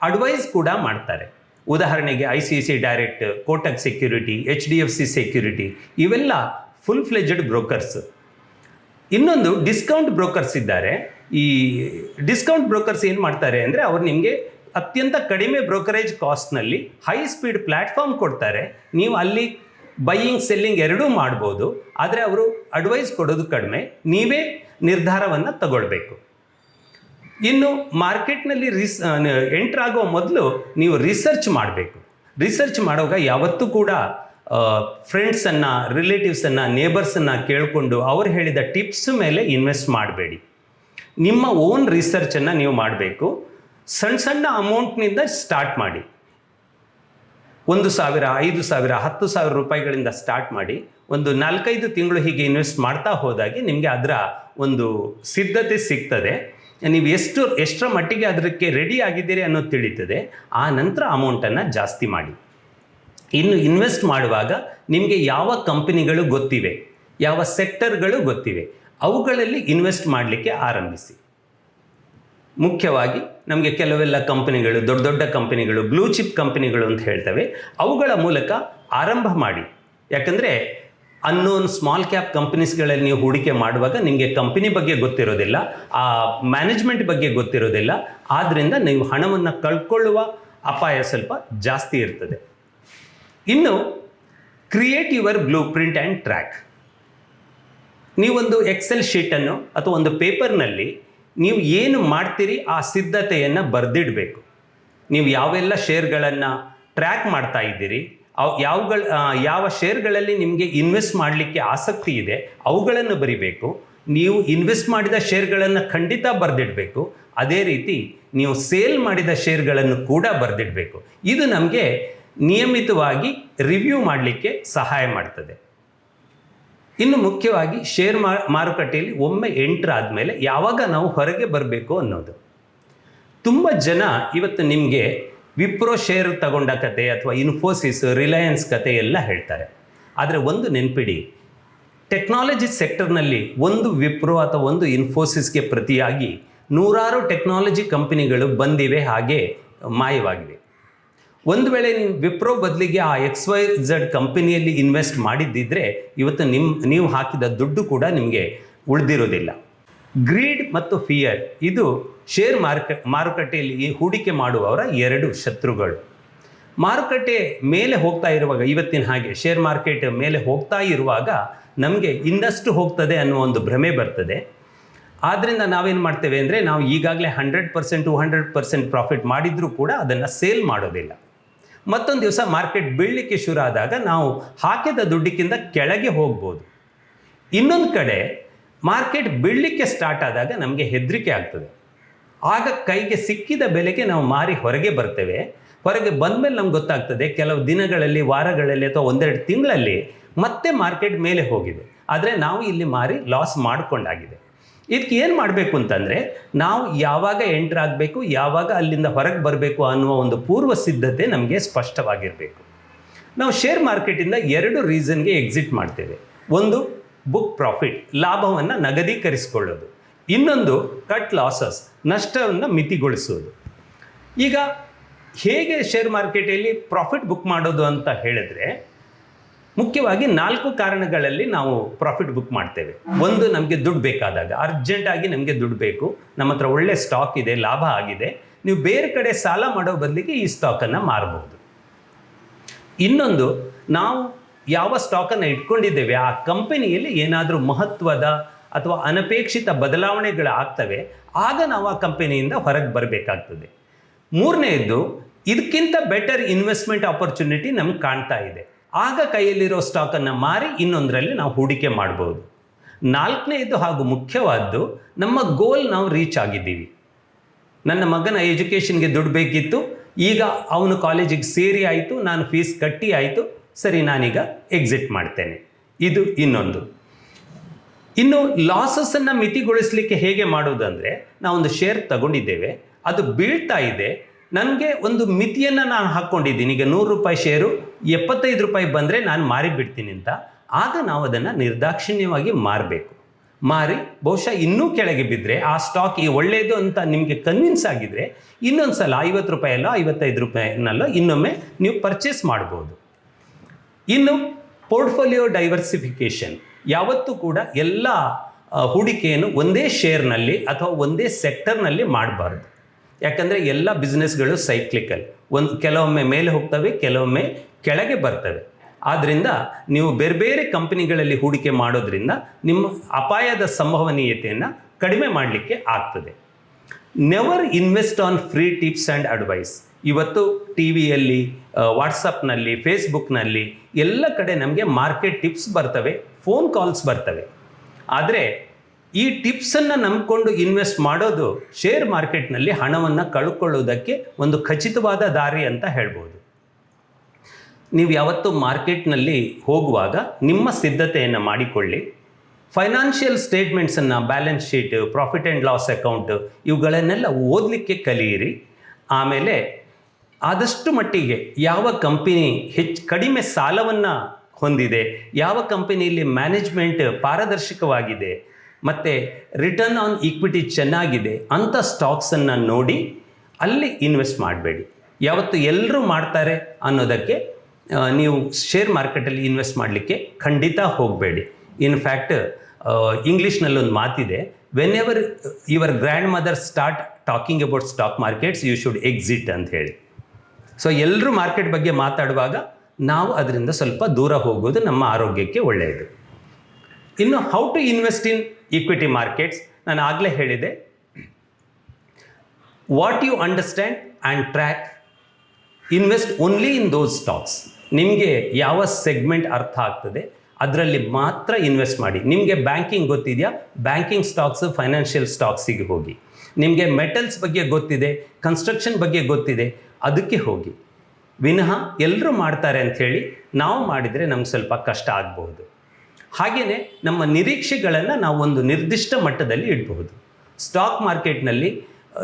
ಅಡ್ವೈಸ್ ಕೂಡ ಮಾಡ್ತಾರೆ. ಉದಾಹರಣೆಗೆ ICICI direct, Kotak security, HDFC security, ಇವೆಲ್ಲ ಫುಲ್ ಫ್ಲೆಜ್ಡ್ ಬ್ರೋಕರ್ಸ್. ಇನ್ನೊಂದು ಡಿಸ್ಕೌಂಟ್ ಬ್ರೋಕರ್ಸ್ ಇದ್ದಾರೆ. ಈ ಡಿಸ್ಕೌಂಟ್ ಬ್ರೋಕರ್ಸ್ ಏನು ಮಾಡ್ತಾರೆ ಅಂದರೆ, ಅವರು ನಿಮಗೆ ಅತ್ಯಂತ ಕಡಿಮೆ ಬ್ರೋಕರೇಜ್ ಕಾಸ್ಟ್ನಲ್ಲಿ ಹೈ ಸ್ಪೀಡ್ ಪ್ಲ್ಯಾಟ್ಫಾರ್ಮ್ ಕೊಡ್ತಾರೆ. ನೀವು ಅಲ್ಲಿ ಬೈಯಿಂಗ್, ಸೆಲ್ಲಿಂಗ್ ಎರಡೂ ಮಾಡ್ಬೋದು. ಆದರೆ ಅವರು ಅಡ್ವೈಸ್ ಕೊಡೋದು ಕಡಿಮೆ, ನೀವೇ ನಿರ್ಧಾರವನ್ನು ತಗೊಳ್ಬೇಕು. ಇನ್ನು ಮಾರ್ಕೆಟ್ನಲ್ಲಿ ಎಂಟ್ರ್ ಆಗೋ ಮೊದಲು ನೀವು ರಿಸರ್ಚ್ ಮಾಡಬೇಕು. ರಿಸರ್ಚ್ ಮಾಡುವಾಗ ಯಾವತ್ತೂ ಕೂಡ ಫ್ರೆಂಡ್ಸನ್ನು, ರಿಲೇಟಿವ್ಸನ್ನು, ನೇಬರ್ಸನ್ನು ಕೇಳಿಕೊಂಡು ಅವ್ರು ಹೇಳಿದ ಟಿಪ್ಸ್ ಮೇಲೆ ಇನ್ವೆಸ್ಟ್ ಮಾಡಬೇಡಿ. ನಿಮ್ಮ ಓನ್ ರಿಸರ್ಚನ್ನು ನೀವು ಮಾಡಬೇಕು. ಸಣ್ಣ ಸಣ್ಣ ಅಮೌಂಟ್ನಿಂದ ಸ್ಟಾರ್ಟ್ ಮಾಡಿ. 1,000, 5,000, 10,000 ರೂಪಾಯಿಗಳಿಂದ ಸ್ಟಾರ್ಟ್ ಮಾಡಿ ಒಂದು 4-5 ತಿಂಗಳು ಹೀಗೆ ಇನ್ವೆಸ್ಟ್ ಮಾಡ್ತಾ ಹೋದಾಗೆ ನಿಮಗೆ ಅದರ ಒಂದು ಸಿದ್ಧತೆ ಸಿಗ್ತದೆ. ನೀವು ಎಷ್ಟರ ಮಟ್ಟಿಗೆ ಅದಕ್ಕೆ ರೆಡಿ ಆಗಿದ್ದೀರಿ ಅನ್ನೋದು ತಿಳಿತದೆ. ಆ ನಂತರ ಅಮೌಂಟನ್ನು ಜಾಸ್ತಿ ಮಾಡಿ. ಇನ್ನು ಇನ್ವೆಸ್ಟ್ ಮಾಡುವಾಗ ನಿಮಗೆ ಯಾವ ಕಂಪನಿಗಳು ಗೊತ್ತಿವೆ, ಯಾವ ಸೆಕ್ಟರ್ಗಳು ಗೊತ್ತಿವೆ, ಅವುಗಳಲ್ಲಿ ಇನ್ವೆಸ್ಟ್ ಮಾಡಲಿಕ್ಕೆ ಆರಂಭಿಸಿ. ಮುಖ್ಯವಾಗಿ ನಮಗೆ ಕೆಲವೆಲ್ಲ ಕಂಪನಿಗಳು, ದೊಡ್ಡ ದೊಡ್ಡ ಕಂಪನಿಗಳು, ಬ್ಲೂ ಚಿಪ್ ಕಂಪನಿಗಳು ಅಂತ ಹೇಳ್ತವೆ, ಅವುಗಳ ಮೂಲಕ ಆರಂಭ ಮಾಡಿ. ಯಾಕಂದರೆ ಅನ್ನೋನ್ ಸ್ಮಾಲ್ ಕ್ಯಾಪ್ ಕಂಪನೀಸ್ಗಳಲ್ಲಿ ನೀವು ಹೂಡಿಕೆ ಮಾಡುವಾಗ ನಿಮಗೆ ಕಂಪನಿ ಬಗ್ಗೆ ಗೊತ್ತಿರೋದಿಲ್ಲ, ಆ ಮ್ಯಾನೇಜ್ಮೆಂಟ್ ಬಗ್ಗೆ ಗೊತ್ತಿರೋದಿಲ್ಲ. ಆದ್ದರಿಂದ ನೀವು ಹಣವನ್ನು ಕಳ್ಕೊಳ್ಳುವ ಅಪಾಯ ಸ್ವಲ್ಪ ಜಾಸ್ತಿ ಇರ್ತದೆ. ಇನ್ನು create your blue print and track. ನೀವೊಂದು ಎಕ್ಸೆಲ್ ಶೀಟನ್ನು ಅಥವಾ ಒಂದು ಪೇಪರ್ನಲ್ಲಿ ನೀವು ಏನು ಮಾಡ್ತೀರಿ ಆ ಸಿದ್ಧತೆಯನ್ನು ಬರೆದಿಡಬೇಕು. ನೀವು ಯಾವೆಲ್ಲ ಶೇರ್ಗಳನ್ನು ಟ್ರ್ಯಾಕ್ ಮಾಡ್ತಾ ಇದ್ದೀರಿ, ಯಾವ ಶೇರ್ಗಳಲ್ಲಿ ನಿಮಗೆ ಇನ್ವೆಸ್ಟ್ ಮಾಡಲಿಕ್ಕೆ ಆಸಕ್ತಿ ಇದೆ ಅವುಗಳನ್ನು ಬರಿಬೇಕು. ನೀವು ಇನ್ವೆಸ್ಟ್ ಮಾಡಿದ ಶೇರ್ಗಳನ್ನು ಖಂಡಿತ ಬರೆದಿಡಬೇಕು. ಅದೇ ರೀತಿ ನೀವು ಸೇಲ್ ಮಾಡಿದ ಶೇರ್ಗಳನ್ನು ಕೂಡ ಬರೆದಿಡಬೇಕು. ಇದು ನಮಗೆ ನಿಯಮಿತವಾಗಿ ರಿವ್ಯೂ ಮಾಡಲಿಕ್ಕೆ ಸಹಾಯ ಮಾಡ್ತದೆ. ಇನ್ನು ಮುಖ್ಯವಾಗಿ ಶೇರ್ ಮಾರುಕಟ್ಟೆಯಲ್ಲಿ ಒಮ್ಮೆ ಎಂಟರ್ ಆದಮೇಲೆ ಯಾವಾಗ ನಾವು ಹೊರಗೆ ಬರಬೇಕು ಅನ್ನೋದು. ತುಂಬ ಜನ ಇವತ್ತು ನಿಮಗೆ ವಿಪ್ರೋ ಶೇರ್ ತಗೊಂಡ ಕತೆ ಅಥವಾ ಇನ್ಫೋಸಿಸ್, ರಿಲಯನ್ಸ್ ಕತೆ ಎಲ್ಲ ಹೇಳ್ತಾರೆ. ಆದರೆ ಒಂದು ನೆನಪಿಡಿ, ಟೆಕ್ನಾಲಜಿ ಸೆಕ್ಟರ್ನಲ್ಲಿ ಒಂದು ವಿಪ್ರೋ ಅಥವಾ ಒಂದು ಇನ್ಫೋಸಿಸ್ಗೆ ಪ್ರತಿಯಾಗಿ ನೂರಾರು ಟೆಕ್ನಾಲಜಿ ಕಂಪನಿಗಳು ಬಂದಿವೆ, ಹಾಗೆ ಮಾಯವಾಗಿವೆ. ಒಂದು ವೇಳೆ ನೀವು ವಿಪ್ರೋ ಬದಲಿಗೆ ಆ XYZ ಕಂಪನಿಯಲ್ಲಿ ಇನ್ವೆಸ್ಟ್ ಮಾಡಿದ್ದಿದ್ರೆ ಇವತ್ತು ನೀವು ಹಾಕಿದ ದುಡ್ಡು ಕೂಡ ನಿಮಗೆ ಉಳಿದಿರೋದಿಲ್ಲ. ಗ್ರೀಡ್ ಮತ್ತು ಫಿಯರ್ ಇದು ಶೇರ್ ಮಾರುಕಟ್ಟೆಯಲ್ಲಿ ಹೂಡಿಕೆ ಮಾಡುವವರ ಎರಡು ಶತ್ರುಗಳು. ಮಾರುಕಟ್ಟೆ ಮೇಲೆ ಹೋಗ್ತಾ ಇರುವಾಗ, ಇವತ್ತಿನ ಹಾಗೆ ಶೇರ್ ಮಾರ್ಕೆಟ್ ಮೇಲೆ ಹೋಗ್ತಾ ಇರುವಾಗ ನಮಗೆ ಇನ್ನಷ್ಟು ಹೋಗ್ತದೆ ಅನ್ನುವ ಒಂದು ಭ್ರಮೆ ಬರ್ತದೆ. ಆದ್ದರಿಂದ ನಾವೇನು ಮಾಡ್ತೇವೆ ಅಂದರೆ, ನಾವು ಈಗಾಗಲೇ 100%, 200% ಪ್ರಾಫಿಟ್ ಮಾಡಿದರೂ ಕೂಡ ಅದನ್ನು ಸೇಲ್ ಮಾಡೋದಿಲ್ಲ. ಮತ್ತೊಂದು ದಿವಸ ಮಾರ್ಕೆಟ್ ಬೀಳಲಿಕ್ಕೆ ಶುರು ಆದಾಗ ನಾವು ಹಾಕಿದ ದುಡ್ಡಿಕ್ಕಿಂತ ಕೆಳಗೆ ಹೋಗ್ಬೋದು. ಇನ್ನೊಂದು ಕಡೆ ಮಾರ್ಕೆಟ್ ಬೀಳಲಿಕ್ಕೆ ಸ್ಟಾರ್ಟ್ ಆದಾಗ ನಮಗೆ ಹೆದರಿಕೆ ಆಗ್ತದೆ. ಆಗ ಕೈಗೆ ಸಿಕ್ಕಿದ ಬೆಲೆಗೆ ನಾವು ಮಾರಿ ಹೊರಗೆ ಬರ್ತೇವೆ. ಹೊರಗೆ ಬಂದಮೇಲೆ ನಮ್ಗೆ ಗೊತ್ತಾಗ್ತದೆ ಕೆಲವು ದಿನಗಳಲ್ಲಿ, ವಾರಗಳಲ್ಲಿ ಅಥವಾ 1-2 ತಿಂಗಳಲ್ಲಿ ಮತ್ತೆ ಮಾರ್ಕೆಟ್ ಮೇಲೆ ಹೋಗಿದೆ. ಆದರೆ ನಾವು ಇಲ್ಲಿ ಮಾರಿ ಲಾಸ್ ಮಾಡಿಕೊಂಡಾಗಿದೆ. ಇದಕ್ಕೆ ಏನು ಮಾಡಬೇಕು ಅಂತಂದರೆ, ನಾವು ಯಾವಾಗ ಎಂಟರ್ ಆಗಬೇಕು, ಯಾವಾಗ ಅಲ್ಲಿಂದ ಹೊರಗೆ ಬರಬೇಕು ಅನ್ನುವ ಒಂದು ಪೂರ್ವ ಸಿದ್ಧತೆ ನಮಗೆ ಸ್ಪಷ್ಟವಾಗಿರಬೇಕು. ನಾವು ಶೇರ್ ಮಾರ್ಕೆಟಿಂದ 2 ರೀಸನ್ಗೆ ಎಕ್ಸಿಟ್ ಮಾಡ್ತೇವೆ. ಒಂದು ಬುಕ್ ಪ್ರಾಫಿಟ್, ಲಾಭವನ್ನು ನಗದೀಕರಿಸಿಕೊಳ್ಳೋದು. ಇನ್ನೊಂದು ಕಟ್ ಲಾಸಸ್, ನಷ್ಟವನ್ನು ಮಿತಿಗೊಳಿಸೋದು. ಈಗ ಹೇಗೆ ಶೇರ್ ಮಾರ್ಕೆಟಲ್ಲಿ ಪ್ರಾಫಿಟ್ ಬುಕ್ ಮಾಡೋದು ಅಂತ ಹೇಳಿದ್ರೆ, ಮುಖ್ಯವಾಗಿ 4 ಕಾರಣಗಳಲ್ಲಿ ನಾವು ಪ್ರಾಫಿಟ್ ಬುಕ್ ಮಾಡ್ತೇವೆ. ಒಂದು, ನಮಗೆ ದುಡ್ಡು ಬೇಕಾದಾಗ, ಅರ್ಜೆಂಟಾಗಿ ನಮಗೆ ದುಡ್ಡು ಬೇಕು, ನಮ್ಮ ಹತ್ರ ಒಳ್ಳೆ ಸ್ಟಾಕ್ ಇದೆ, ಲಾಭ ಆಗಿದೆ, ನೀವು ಬೇರೆ ಕಡೆ ಸಾಲ ಮಾಡೋ ಬದಲಿಗೆ ಈ ಸ್ಟಾಕನ್ನು ಮಾರಬಹುದು. ಇನ್ನೊಂದು, ನಾವು ಯಾವ ಸ್ಟಾಕನ್ನು ಇಟ್ಕೊಂಡಿದ್ದೇವೆ ಆ ಕಂಪನಿಯಲ್ಲಿ ಏನಾದರೂ ಮಹತ್ವದ ಅಥವಾ ಅನಪೇಕ್ಷಿತ ಬದಲಾವಣೆಗಳಾಗ್ತವೆ, ಆಗ ನಾವು ಆ ಕಂಪನಿಯಿಂದ ಹೊರಗೆ ಬರಬೇಕಾಗ್ತದೆ. ಮೂರನೆಯದು, ಇದಕ್ಕಿಂತ ಬೆಟರ್ ಇನ್ವೆಸ್ಟ್ಮೆಂಟ್ ಆಪರ್ಚುನಿಟಿ ನಮ್ಗೆ ಕಾಣ್ತಾ ಇದೆ, ಆಗ ಕೈಯಲ್ಲಿರೋ ಸ್ಟಾಕನ್ನು ಮಾರಿ ಇನ್ನೊಂದರಲ್ಲಿ ನಾವು ಹೂಡಿಕೆ ಮಾಡ್ಬೋದು. 4ನೇದು ಹಾಗೂ ಮುಖ್ಯವಾದ್ದು, ನಮ್ಮ ಗೋಲ್ ನಾವು ರೀಚ್ ಆಗಿದ್ದೀವಿ. ನನ್ನ ಮಗನ ಎಜುಕೇಷನ್ಗೆ ದುಡ್ಡು ಬೇಕಿತ್ತು, ಈಗ ಅವನು ಕಾಲೇಜಿಗೆ ಸೇರಿ ಆಯಿತು, ನಾನು ಫೀಸ್ ಕಟ್ಟಿ ಆಯಿತು, ಸರಿ ನಾನೀಗ ಎಕ್ಸಿಟ್ ಮಾಡ್ತೇನೆ. ಇದು ಇನ್ನೊಂದು. ಇನ್ನು ಲಾಸಸ್ಸನ್ನು ಮಿತಿಗೊಳಿಸಲಿಕ್ಕೆ ಹೇಗೆ ಮಾಡೋದಂದರೆ, ನಾವೊಂದು ಶೇರ್ ತಗೊಂಡಿದ್ದೇವೆ, ಅದು ಬೀಳ್ತಾ ಇದೆ, ನನಗೆ ಒಂದು ಮಿತಿಯನ್ನು ನಾನು ಹಾಕ್ಕೊಂಡಿದ್ದೀನಿ. ಈಗ 100 ರೂಪಾಯಿ ಶೇರು 75 ರೂಪಾಯಿ ಬಂದರೆ ನಾನು ಮಾರಿಬಿಡ್ತೀನಿ ಅಂತ. ಆಗ ನಾವು ಅದನ್ನು ನಿರ್ದಾಕ್ಷಿಣ್ಯವಾಗಿ ಮಾರಬೇಕು. ಮಾರಿ ಬಹುಶಃ ಇನ್ನೂ ಕೆಳಗೆ ಬಿದ್ದರೆ, ಆ ಸ್ಟಾಕ್ ಒಳ್ಳೆಯದು ಅಂತ ನಿಮಗೆ ಕನ್ವಿನ್ಸ್ ಆಗಿದ್ದರೆ, ಇನ್ನೊಂದು ಸಲ 50 ರೂಪಾಯಲ್ಲೋ 55 ರೂಪಾಯಿನಲ್ಲೋ ಇನ್ನೊಮ್ಮೆ ನೀವು ಪರ್ಚೇಸ್ ಮಾಡ್ಬೋದು. ಇನ್ನು ಪೋರ್ಟ್ಫೋಲಿಯೋ ಡೈವರ್ಸಿಫಿಕೇಷನ್. ಯಾವತ್ತೂ ಕೂಡ ಎಲ್ಲ ಹೂಡಿಕೆಯನ್ನು ಒಂದೇ ಶೇರ್ನಲ್ಲಿ ಅಥವಾ ಒಂದೇ ಸೆಕ್ಟರ್ನಲ್ಲಿ ಮಾಡಬಾರ್ದು. ಯಾಕಂದರೆ ಎಲ್ಲ ಬಿಸ್ನೆಸ್ಗಳು ಸೈಕ್ಲಿಕಲ್, ಕೆಲವೊಮ್ಮೆ ಮೇಲೆ ಹೋಗ್ತವೆ, ಕೆಲವೊಮ್ಮೆ ಕೆಳಗೆ ಬರ್ತವೆ. ಆದ್ದರಿಂದ ನೀವು ಬೇರೆ ಬೇರೆ ಕಂಪನಿಗಳಲ್ಲಿ ಹೂಡಿಕೆ ಮಾಡೋದ್ರಿಂದ ನಿಮ್ಮ ಅಪಾಯದ ಸಂಭವನೀಯತೆಯನ್ನು ಕಡಿಮೆ ಮಾಡಲಿಕ್ಕೆ ಆಗ್ತದೆ. Never invest on free tips and advice. ಇವತ್ತು ಟಿ ವಿಯಲ್ಲಿ, ವಾಟ್ಸಪ್ನಲ್ಲಿ, ಫೇಸ್ಬುಕ್ನಲ್ಲಿ ಎಲ್ಲ ಕಡೆ ನಮಗೆ ಮಾರ್ಕೆಟ್ ಟಿಪ್ಸ್ ಬರ್ತವೆ, ಫೋನ್ ಕಾಲ್ಸ್ ಬರ್ತವೆ. ಆದರೆ ಈ ಟಿಪ್ಸನ್ನು ನಂಬಿಕೊಂಡು ಇನ್ವೆಸ್ಟ್ ಮಾಡೋದು ಶೇರ್ ಮಾರ್ಕೆಟ್ನಲ್ಲಿ ಹಣವನ್ನು ಕಳ್ಕೊಳ್ಳೋದಕ್ಕೆ ಒಂದು ಖಚಿತವಾದ ದಾರಿ ಅಂತ ಹೇಳ್ಬೋದು. ನೀವು ಯಾವತ್ತೂ ಮಾರ್ಕೆಟ್ನಲ್ಲಿ ಹೋಗುವಾಗ ನಿಮ್ಮ ಸಿದ್ಧತೆಯನ್ನು ಮಾಡಿಕೊಳ್ಳಿ. ಫೈನಾನ್ಷಿಯಲ್ ಸ್ಟೇಟ್ಮೆಂಟ್ಸನ್ನು, balance sheet, profit and loss account ಇವುಗಳನ್ನೆಲ್ಲ ಓದಲಿಕ್ಕೆ ಕಲಿಯಿರಿ. ಆಮೇಲೆ ಆದಷ್ಟು ಮಟ್ಟಿಗೆ ಯಾವ ಕಂಪನಿ ಕಡಿಮೆ ಸಾಲವನ್ನು ಹೊಂದಿದೆ, ಯಾವ ಕಂಪನಿಯಲ್ಲಿ ಮ್ಯಾನೇಜ್ಮೆಂಟ್ ಪಾರದರ್ಶಕವಾಗಿದೆ ಮತ್ತು ರಿಟರ್ನ್ ಆನ್ ಈಕ್ವಿಟಿ ಚೆನ್ನಾಗಿದೆ ಅಂಥ ಸ್ಟಾಕ್ಸನ್ನು ನೋಡಿ ಅಲ್ಲಿ ಇನ್ವೆಸ್ಟ್ ಮಾಡಬೇಡಿ. ಯಾವತ್ತು ಎಲ್ಲರೂ ಮಾಡ್ತಾರೆ ಅನ್ನೋದಕ್ಕೆ ನೀವು ಶೇರ್ ಮಾರ್ಕೆಟಲ್ಲಿ ಇನ್ವೆಸ್ಟ್ ಮಾಡಲಿಕ್ಕೆ ಖಂಡಿತ ಹೋಗಬೇಡಿ. ಇನ್ಫ್ಯಾಕ್ಟ್ ಇಂಗ್ಲೀಷ್ನಲ್ಲೊಂದು ಮಾತಿದೆ, whenever your grandmother start talking about stock markets you should exit ಅಂತ ಹೇಳಿ. ಸೊ ಎಲ್ಲರೂ ಮಾರ್ಕೆಟ್ ಬಗ್ಗೆ ಮಾತಾಡುವಾಗ ನಾವು ಅದರಿಂದ ಸ್ವಲ್ಪ ದೂರ ಹೋಗೋದು ನಮ್ಮ ಆರೋಗ್ಯಕ್ಕೆ ಒಳ್ಳೆಯದು. ಇನ್ನು how to invest in equity markets, ನಾನು ಆಗಲೇ ಹೇಳಿದೆ, what you understand and track, invest only in those stocks. ನಿಮಗೆ ಯಾವ ಸೆಗ್ಮೆಂಟ್ ಅರ್ಥ ಆಗ್ತದೆ ಅದರಲ್ಲಿ ಮಾತ್ರ ಇನ್ವೆಸ್ಟ್ ಮಾಡಿ. ನಿಮಗೆ ಬ್ಯಾಂಕಿಂಗ್ ಗೊತ್ತಿದೆಯಾ, ಬ್ಯಾಂಕಿಂಗ್ ಸ್ಟಾಕ್ಸ್, ಫೈನಾನ್ಷಿಯಲ್ ಸ್ಟಾಕ್ಸಿಗೆ ಹೋಗಿ. ನಿಮಗೆ ಮೆಟಲ್ಸ್ ಬಗ್ಗೆ ಗೊತ್ತಿದೆ, ಕನ್ಸ್ಟ್ರಕ್ಷನ್ ಬಗ್ಗೆ ಗೊತ್ತಿದೆ, ಅದಕ್ಕೆ ಹೋಗಿ. ವಿನಃ ಎಲ್ಲರೂ ಮಾಡ್ತಾರೆ ಅಂಥೇಳಿ ನಾವು ಮಾಡಿದರೆ ನಮ್ಗೆ ಸ್ವಲ್ಪ ಕಷ್ಟ ಆಗಬಹುದು. ಹಾಗೆಯೇ ನಮ್ಮ ನಿರೀಕ್ಷೆಗಳನ್ನು ನಾವು ಒಂದು ನಿರ್ದಿಷ್ಟ ಮಟ್ಟದಲ್ಲಿ ಇಡಬಹುದು. ಸ್ಟಾಕ್ ಮಾರ್ಕೆಟ್ನಲ್ಲಿ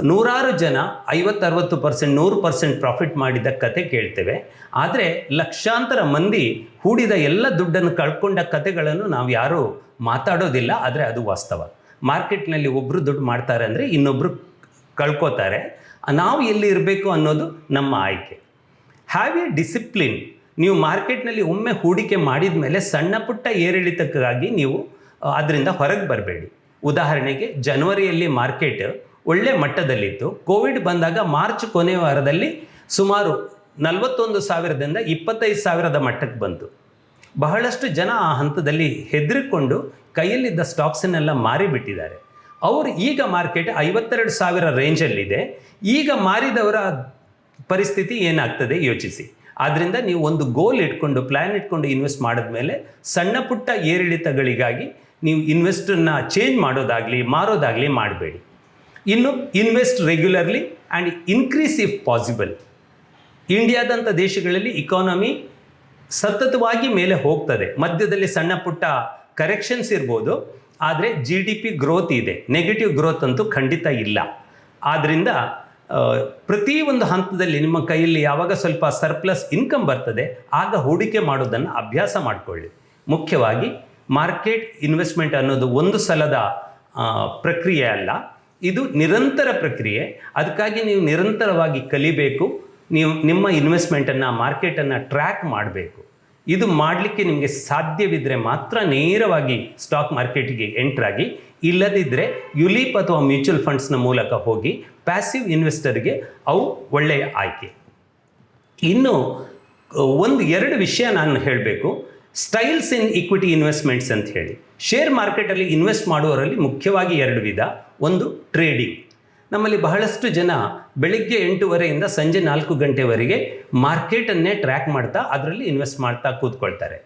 ನೂರಾರು ಜನ 50-60%, 100% ಪ್ರಾಫಿಟ್ ಮಾಡಿದ ಕತೆ ಕೇಳ್ತೇವೆ. ಆದರೆ ಲಕ್ಷಾಂತರ ಮಂದಿ ಹೂಡಿದ ಎಲ್ಲ ದುಡ್ಡನ್ನು ಕಳ್ಕೊಂಡ ಕತೆಗಳನ್ನು ನಾವು ಯಾರೂ ಮಾತಾಡೋದಿಲ್ಲ. ಆದರೆ ಅದು ವಾಸ್ತವ. ಮಾರ್ಕೆಟ್ನಲ್ಲಿ ಒಬ್ಬರು ದುಡ್ಡು ಮಾಡ್ತಾರೆ ಅಂದರೆ ಇನ್ನೊಬ್ಬರು ಕಳ್ಕೋತಾರೆ. ನಾವು ಎಲ್ಲಿ ಇರಬೇಕು ಅನ್ನೋದು ನಮ್ಮ ಆಯ್ಕೆ. Have A discipline. ನೀವು ಮಾರ್ಕೆಟ್ನಲ್ಲಿ ಒಮ್ಮೆ ಹೂಡಿಕೆ ಮಾಡಿದ ಮೇಲೆ ಸಣ್ಣ ಪುಟ್ಟ ಏರಿಳಿತಕ್ಕಾಗಿ ನೀವು ಅದರಿಂದ ಹೊರಗೆ ಬರಬೇಡಿ. ಉದಾಹರಣೆಗೆ ಜನವರಿಯಲ್ಲಿ ಮಾರ್ಕೆಟ್ ಒಳ್ಳೆ ಮಟ್ಟದಲ್ಲಿತ್ತು. ಕೋವಿಡ್ ಬಂದಾಗ ಮಾರ್ಚ್ ಕೊನೆಯ ವಾರದಲ್ಲಿ ಸುಮಾರು 41,000ದಿಂದ 25,000 ಮಟ್ಟಕ್ಕೆ ಬಂತು. ಬಹಳಷ್ಟು ಜನ ಆ ಹಂತದಲ್ಲಿ ಹೆದರಿಕೊಂಡು ಕೈಯಲ್ಲಿದ್ದ ಸ್ಟಾಕ್ಸನ್ನೆಲ್ಲ ಮಾರಿಬಿಟ್ಟಿದ್ದಾರೆ. ಅವರು ಈಗ ಮಾರ್ಕೆಟ್ 52,000 ರೇಂಜಲ್ಲಿದೆ. ಈಗ ಮಾರಿದವರ ಪರಿಸ್ಥಿತಿ ಏನಾಗ್ತದೆ ಯೋಚಿಸಿ. ಆದ್ದರಿಂದ ನೀವು ಒಂದು ಗೋಲ್ ಇಟ್ಕೊಂಡು, ಪ್ಲ್ಯಾನ್ ಇಟ್ಕೊಂಡು ಇನ್ವೆಸ್ಟ್ ಮಾಡಿದ್ಮೇಲೆ ಸಣ್ಣ ಪುಟ್ಟ ಏರಿಳಿತಗಳಿಗಾಗಿ ನೀವು ಇನ್ವೆಸ್ಟನ್ನು ಚೇಂಜ್ ಮಾಡೋದಾಗಲಿ ಮಾರೋದಾಗಲಿ ಮಾಡಬೇಡಿ. ಇನ್ನು invest regularly and increase if possible. ಇಂಡಿಯಾದಂಥ ದೇಶಗಳಲ್ಲಿ ಇಕಾನಮಿ ಸತತವಾಗಿ ಮೇಲೆ ಹೋಗ್ತದೆ. ಮಧ್ಯದಲ್ಲಿ ಸಣ್ಣ ಪುಟ್ಟ ಕರೆಕ್ಷನ್ಸ್ ಇರ್ಬೋದು, ಆದರೆ GDP ಗ್ರೋತ್ ಇದೆ. ನೆಗೆಟಿವ್ ಗ್ರೋತ್ ಅಂತೂ ಖಂಡಿತ ಇಲ್ಲ. ಆದ್ದರಿಂದ ಪ್ರತಿ ಒಂದು ಹಂತದಲ್ಲಿ ನಿಮ್ಮ ಕೈಯಲ್ಲಿ ಯಾವಾಗ ಸ್ವಲ್ಪ ಸರ್ಪ್ಲಸ್ ಇನ್ಕಮ್ ಬರ್ತದೆ ಆಗ ಹೂಡಿಕೆ ಮಾಡೋದನ್ನು ಅಭ್ಯಾಸ ಮಾಡಿಕೊಳ್ಳಿ. ಮುಖ್ಯವಾಗಿ ಮಾರ್ಕೆಟ್ ಇನ್ವೆಸ್ಟ್ಮೆಂಟ್ ಅನ್ನೋದು ಒಂದು ಸಲದ ಪ್ರಕ್ರಿಯೆ ಅಲ್ಲ, ಇದು ನಿರಂತರ ಪ್ರಕ್ರಿಯೆ. ಅದಕ್ಕಾಗಿ ನೀವು ನಿರಂತರವಾಗಿ ಕಲಿಬೇಕು. ನೀವು ನಿಮ್ಮ ಇನ್ವೆಸ್ಟ್ಮೆಂಟನ್ನು, ಮಾರ್ಕೆಟನ್ನು ಟ್ರ್ಯಾಕ್ ಮಾಡಬೇಕು. ಇದು ಮಾಡಲಿಕ್ಕೆ ನಿಮಗೆ ಸಾಧ್ಯವಿದ್ದರೆ ಮಾತ್ರ ನೇರವಾಗಿ ಸ್ಟಾಕ್ ಮಾರ್ಕೆಟಿಗೆ ಎಂಟ್ರಾಗಿ. ಇಲ್ಲದಿದ್ದರೆ ಯುಲಿಪ್ ಅಥವಾ ಮ್ಯೂಚುವಲ್ ಫಂಡ್ಸ್ನ ಮೂಲಕ ಹೋಗಿ. ಪ್ಯಾಸಿವ್ ಇನ್ವೆಸ್ಟರ್ಗೆ ಅವು ಒಳ್ಳೆಯ ಆಯ್ಕೆ. ಇನ್ನು 1-2 ವಿಷಯ ನಾನು ಹೇಳಬೇಕು. ಸ್ಟೈಲ್ಸ್ ಇನ್ ಈಕ್ವಿಟಿ ಇನ್ವೆಸ್ಟ್ಮೆಂಟ್ಸ್ ಅಂತ ಹೇಳಿ. ಶೇರ್ ಮಾರ್ಕೆಟಲ್ಲಿ ಇನ್ವೆಸ್ಟ್ ಮಾಡುವವರಲ್ಲಿ ಮುಖ್ಯವಾಗಿ 2 ವಿಧ. ಒಂದು ಟ್ರೇಡಿಂಗ್. ನಮ್ಮಲ್ಲಿ ಬಹಳಷ್ಟು ಜನ ಬೆಳಿಗ್ಗೆ 8:30ಯಿಂದ ಸಂಜೆ 4 ಗಂಟೆವರೆಗೆ ಮಾರ್ಕೆಟನ್ನೇ ಟ್ರ್ಯಾಕ್ ಮಾಡ್ತಾ ಅದರಲ್ಲಿ ಇನ್ವೆಸ್ಟ್ ಮಾಡ್ತಾ ಕೂತ್ಕೊಳ್ತಾರೆ.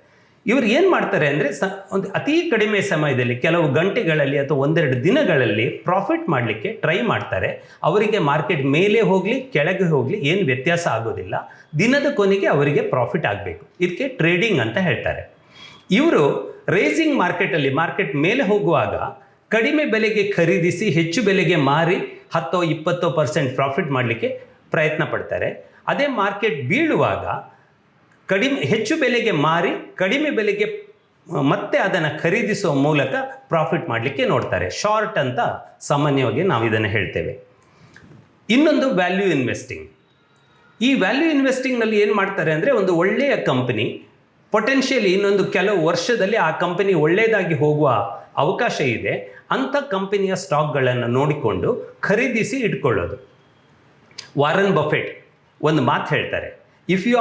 ಇವರು ಏನು ಮಾಡ್ತಾರೆ ಅಂದರೆ ಒಂದು ಅತಿ ಕಡಿಮೆ ಸಮಯದಲ್ಲಿ, ಕೆಲವು ಗಂಟೆಗಳಲ್ಲಿ ಅಥವಾ 1-2 ದಿನಗಳಲ್ಲಿ ಪ್ರಾಫಿಟ್ ಮಾಡಲಿಕ್ಕೆ ಟ್ರೈ ಮಾಡ್ತಾರೆ. ಅವರಿಗೆ ಮಾರ್ಕೆಟ್ ಮೇಲೆ ಹೋಗಲಿ ಕೆಳಗೆ ಹೋಗಲಿ ಏನು ವ್ಯತ್ಯಾಸ ಆಗೋದಿಲ್ಲ. ದಿನದ ಕೊನೆಗೆ ಅವರಿಗೆ ಪ್ರಾಫಿಟ್ ಆಗಬೇಕು. ಇದಕ್ಕೆ ಟ್ರೇಡಿಂಗ್ ಅಂತ ಹೇಳ್ತಾರೆ. ಇವರು ರೇಸಿಂಗ್ ಮಾರ್ಕೆಟಲ್ಲಿ, ಮಾರ್ಕೆಟ್ ಮೇಲೆ ಹೋಗುವಾಗ ಕಡಿಮೆ ಬೆಲೆಗೆ ಖರೀದಿಸಿ ಹೆಚ್ಚು ಬೆಲೆಗೆ ಮಾರಿ 10-20% ಪ್ರಾಫಿಟ್ ಮಾಡಲಿಕ್ಕೆ ಪ್ರಯತ್ನ ಪಡ್ತಾರೆ. ಅದೇ ಮಾರ್ಕೆಟ್ ಬೀಳುವಾಗ ಹೆಚ್ಚು ಬೆಲೆಗೆ ಮಾರಿ ಕಡಿಮೆ ಬೆಲೆಗೆ ಮತ್ತೆ ಅದನ್ನು ಖರೀದಿಸುವ ಮೂಲಕ ಪ್ರಾಫಿಟ್ ಮಾಡಲಿಕ್ಕೆ ನೋಡ್ತಾರೆ. ಶಾರ್ಟ್ ಅಂತ ಸಾಮಾನ್ಯವಾಗಿ ನಾವು ಇದನ್ನು ಹೇಳ್ತೇವೆ. ಇನ್ನೊಂದು ವ್ಯಾಲ್ಯೂ ಇನ್ವೆಸ್ಟಿಂಗ್. ಈ ವ್ಯಾಲ್ಯೂ ಇನ್ವೆಸ್ಟಿಂಗ್ನಲ್ಲಿ ಏನು ಮಾಡ್ತಾರೆ ಅಂದರೆ, ಒಂದು ಒಳ್ಳೆಯ ಕಂಪನಿ ಪೊಟೆನ್ಷಿಯಲಿ ಇನ್ನೊಂದು ಕೆಲವು ವರ್ಷದಲ್ಲಿ ಆ ಕಂಪನಿ ಒಳ್ಳೆಯದಾಗಿ ಹೋಗುವ ಅವಕಾಶ ಇದೆ. ಅಂಥ ಕಂಪನಿಯ ಸ್ಟಾಕ್ಗಳನ್ನು ನೋಡಿಕೊಂಡು ಖರೀದಿಸಿ ಇಟ್ಕೊಳ್ಳೋದು. ವಾರನ್ ಬಫೆಟ್ ಒಂದು ಮಾತು ಹೇಳ್ತಾರೆ, if you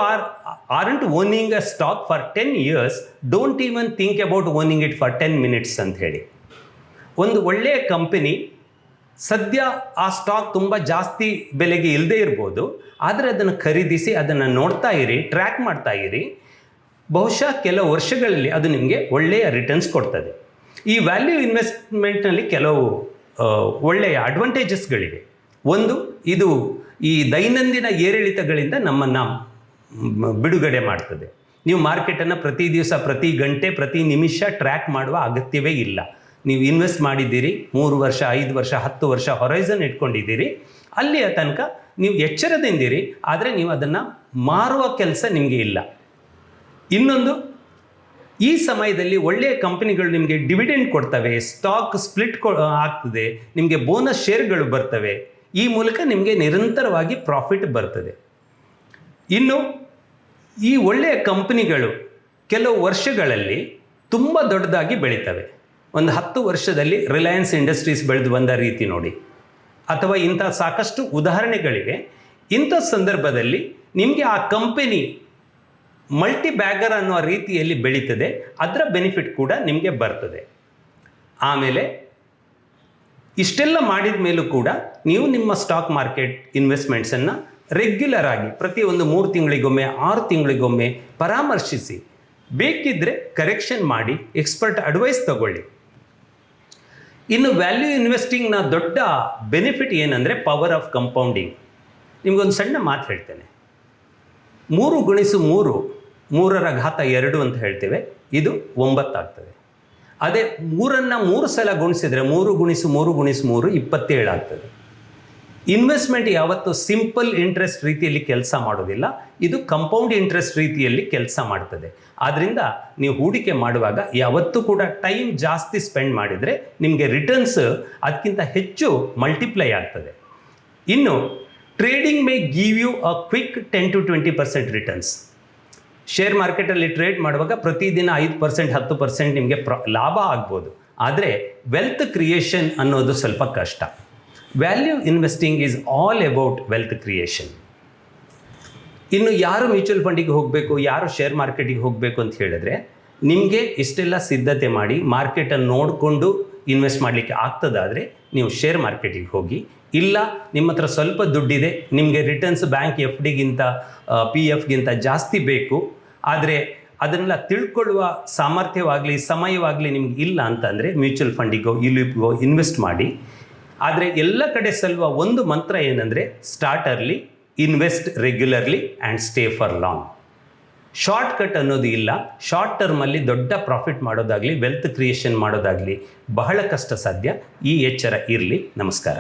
aren't owning a stock for 10 years, don't even think about owning it for 10 minutes ಅಂತ ಹೇಳಿ. ಒಂದು ಒಳ್ಳೆಯ ಕಂಪನಿ ಸದ್ಯ ಆ ಸ್ಟಾಕ್ ತುಂಬ ಜಾಸ್ತಿ ಬೆಲೆಗೆ ಇಲ್ಲದೇ ಇರ್ಬೋದು, ಆದರೆ ಅದನ್ನು ಖರೀದಿಸಿ ಅದನ್ನು ನೋಡ್ತಾ ಇರಿ, ಟ್ರ್ಯಾಕ್ ಮಾಡ್ತಾ ಇರಿ. ಬಹುಶಃ ಕೆಲವು ವರ್ಷಗಳಲ್ಲಿ ಅದು ನಿಮಗೆ ಒಳ್ಳೆಯ ರಿಟರ್ನ್ಸ್ ಕೊಡ್ತದೆ. ಈ ವ್ಯಾಲ್ಯೂ ಇನ್ವೆಸ್ಟ್ಮೆಂಟ್ನಲ್ಲಿ ಕೆಲವು ಒಳ್ಳೆಯ ಅಡ್ವಾಂಟೇಜಸ್ಗಳಿವೆ. ಒಂದು, ಇದು ಈ ದೈನಂದಿನ ಏರಿಳಿತಗಳಿಂದ ನಮ್ಮನ್ನು ಬಿಡುಗಡೆ ಮಾಡ್ತದೆ. ನೀವು ಮಾರ್ಕೆಟನ್ನು ಪ್ರತಿ ದಿವಸ, ಪ್ರತಿ ಗಂಟೆ, ಪ್ರತಿ ನಿಮಿಷ ಟ್ರ್ಯಾಕ್ ಮಾಡುವ ಅಗತ್ಯವೇ ಇಲ್ಲ. ನೀವು ಇನ್ವೆಸ್ಟ್ ಮಾಡಿದ್ದೀರಿ, 3 ವರ್ಷ, 5 ವರ್ಷ, 10 ವರ್ಷ ಹೊರೈಸನ್ ಇಟ್ಕೊಂಡಿದ್ದೀರಿ, ಅಲ್ಲಿಯ ತನಕ ನೀವು ಎಚ್ಚರದಿಂದಿರಿ. ಆದರೆ ನೀವು ಅದನ್ನು ಮಾರುವ ಕೆಲಸ ನಿಮಗೆ ಇಲ್ಲ. ಇನ್ನೊಂದು, ಈ ಸಮಯದಲ್ಲಿ ಒಳ್ಳೆಯ ಕಂಪನಿಗಳು ನಿಮಗೆ ಡಿವಿಡೆಂಡ್ ಕೊಡ್ತವೆ, ಸ್ಟಾಕ್ ಸ್ಪ್ಲಿಟ್ ಆಗ್ತದೆ, ನಿಮಗೆ ಬೋನಸ್ ಶೇರ್ಗಳು ಬರ್ತವೆ. ಈ ಮೂಲಕ ನಿಮಗೆ ನಿರಂತರವಾಗಿ ಪ್ರಾಫಿಟ್ ಬರ್ತದೆ. ಇನ್ನು ಈ ಒಳ್ಳೆಯ ಕಂಪನಿಗಳು ಕೆಲವು ವರ್ಷಗಳಲ್ಲಿ ತುಂಬ ದೊಡ್ಡದಾಗಿ ಬೆಳೀತವೆ. ಒಂದು 10 ವರ್ಷದಲ್ಲಿ ರಿಲಯನ್ಸ್ ಇಂಡಸ್ಟ್ರೀಸ್ ಬೆಳೆದು ಬಂದ ರೀತಿ ನೋಡಿ, ಅಥವಾ ಇಂಥ ಸಾಕಷ್ಟು ಉದಾಹರಣೆಗಳಿವೆ. ಇಂಥ ಸಂದರ್ಭದಲ್ಲಿ ನಿಮಗೆ ಆ ಕಂಪನಿ ಮಲ್ಟಿ ಬ್ಯಾಗರ್ ಅನ್ನುವ ರೀತಿಯಲ್ಲಿ ಬೆಳೀತದೆ, ಅದರ ಬೆನಿಫಿಟ್ ಕೂಡ ನಿಮಗೆ ಬರ್ತದೆ. ಆಮೇಲೆ ಇಷ್ಟೆಲ್ಲ ಮಾಡಿದ ಮೇಲೂ ಕೂಡ ನೀವು ನಿಮ್ಮ ಸ್ಟಾಕ್ ಮಾರ್ಕೆಟ್ ಇನ್ವೆಸ್ಟ್ಮೆಂಟ್ಸನ್ನು ರೆಗ್ಯುಲರ್ ಆಗಿ ಪ್ರತಿ ಒಂದು 3 ತಿಂಗಳಿಗೊಮ್ಮೆ, 6 ತಿಂಗಳಿಗೊಮ್ಮೆ ಪರಾಮರ್ಶಿಸಿ. ಬೇಕಿದ್ದರೆ ಕರೆಕ್ಷನ್ ಮಾಡಿ, ಎಕ್ಸ್ಪರ್ಟ್ ಅಡ್ವೈಸ್ ತಗೊಳ್ಳಿ. ಇನ್ನು ವ್ಯಾಲ್ಯೂ ಇನ್ವೆಸ್ಟಿಂಗ್ನ ದೊಡ್ಡ ಬೆನಿಫಿಟ್ ಏನಂದರೆ ಪವರ್ ಆಫ್ ಕಂಪೌಂಡಿಂಗ್. ನಿಮಗೊಂದು ಸಣ್ಣ ಮಾತು ಹೇಳ್ತೇನೆ. 3 × 3, 3² ಅಂತ ಹೇಳ್ತೇವೆ, ಇದು 9 ಆಗ್ತದೆ. ಅದೇ 3ನ್ನು 3 ಸಲ ಗುಣಿಸಿದರೆ 3 × 3 × 3 27 ಆಗ್ತದೆ. ಇನ್ವೆಸ್ಟ್ಮೆಂಟ್ ಯಾವತ್ತು ಸಿಂಪಲ್ ಇಂಟ್ರೆಸ್ಟ್ ರೀತಿಯಲ್ಲಿ ಕೆಲಸ ಮಾಡೋದಿಲ್ಲ, ಇದು ಕಂಪೌಂಡ್ ಇಂಟ್ರೆಸ್ಟ್ ರೀತಿಯಲ್ಲಿ ಕೆಲಸ ಮಾಡ್ತದೆ. ಆದ್ದರಿಂದ ನೀವು ಹೂಡಿಕೆ ಮಾಡುವಾಗ ಯಾವತ್ತೂ ಕೂಡ ಟೈಮ್ ಜಾಸ್ತಿ ಸ್ಪೆಂಡ್ ಮಾಡಿದರೆ ನಿಮಗೆ ರಿಟರ್ನ್ಸ್ ಅದಕ್ಕಿಂತ ಹೆಚ್ಚು ಮಲ್ಟಿಪ್ಲೈ ಆಗ್ತದೆ. ಇನ್ನು trading may give you a quick 10 to 20% returns. Share ಮಾರ್ಕೆಟಲ್ಲಿ ಟ್ರೇಡ್ ಮಾಡುವಾಗ ಪ್ರತಿದಿನ 5%, 10% ನಿಮಗೆ ಲಾಭ ಆಗ್ಬೋದು. ಆದರೆ ವೆಲ್ತ್ ಕ್ರಿಯೇಷನ್ ಅನ್ನೋದು ಸ್ವಲ್ಪ ಕಷ್ಟ. Value investing is all about wealth creation. ಇನ್ನು ಯಾರು ಮ್ಯೂಚುವಲ್ ಫಂಡಿಗೆ ಹೋಗಬೇಕು, ಯಾರು ಶೇರ್ ಮಾರ್ಕೆಟಿಗೆ ಹೋಗಬೇಕು ಅಂತ ಹೇಳಿದ್ರೆ, ನಿಮಗೆ ಇಷ್ಟೆಲ್ಲ ಸಿದ್ಧತೆ ಮಾಡಿ ಮಾರ್ಕೆಟನ್ನು ನೋಡಿಕೊಂಡು ಇನ್ವೆಸ್ಟ್ ಮಾಡಲಿಕ್ಕೆ ಆಗ್ತದಾದರೆ ನೀವು ಶೇರ್ ಮಾರ್ಕೆಟಿಗೆ ಹೋಗಿ. ಇಲ್ಲ, ನಿಮ್ಮ ಹತ್ರ ಸ್ವಲ್ಪ ದುಡ್ಡಿದೆ, ನಿಮಗೆ ರಿಟರ್ನ್ಸ್ ಬ್ಯಾಂಕ್ FDಗಿಂತ PFಗಿಂತ ಜಾಸ್ತಿ ಬೇಕು, ಆದರೆ ಅದನ್ನೆಲ್ಲ ತಿಳ್ಕೊಳ್ಳುವ ಸಾಮರ್ಥ್ಯವಾಗಲಿ ಸಮಯವಾಗಲಿ ನಿಮ್ಗೆ ಇಲ್ಲ ಅಂತಂದರೆ ಮ್ಯೂಚುವಲ್ ಫಂಡಿಗೋ ಯುಲಿಪ್ಗೋ ಇನ್ವೆಸ್ಟ್ ಮಾಡಿ. ಆದರೆ ಎಲ್ಲ ಕಡೆ ಸಲ್ವ ಒಂದು ಮಂತ್ರ ಏನಂದರೆ, start early, invest regularly and stay for long. Short cut ಅನ್ನೋದು ಇಲ್ಲ. ಶಾರ್ಟ್ ಟರ್ಮಲ್ಲಿ ದೊಡ್ಡ ಪ್ರಾಫಿಟ್ ಮಾಡೋದಾಗಲಿ, ವೆಲ್ತ್ ಕ್ರಿಯೇಷನ್ ಮಾಡೋದಾಗಲಿ ಬಹಳ ಕಷ್ಟ ಸಾಧ್ಯ. ಈ ಎಚ್ಚರ ಇರಲಿ. ನಮಸ್ಕಾರ.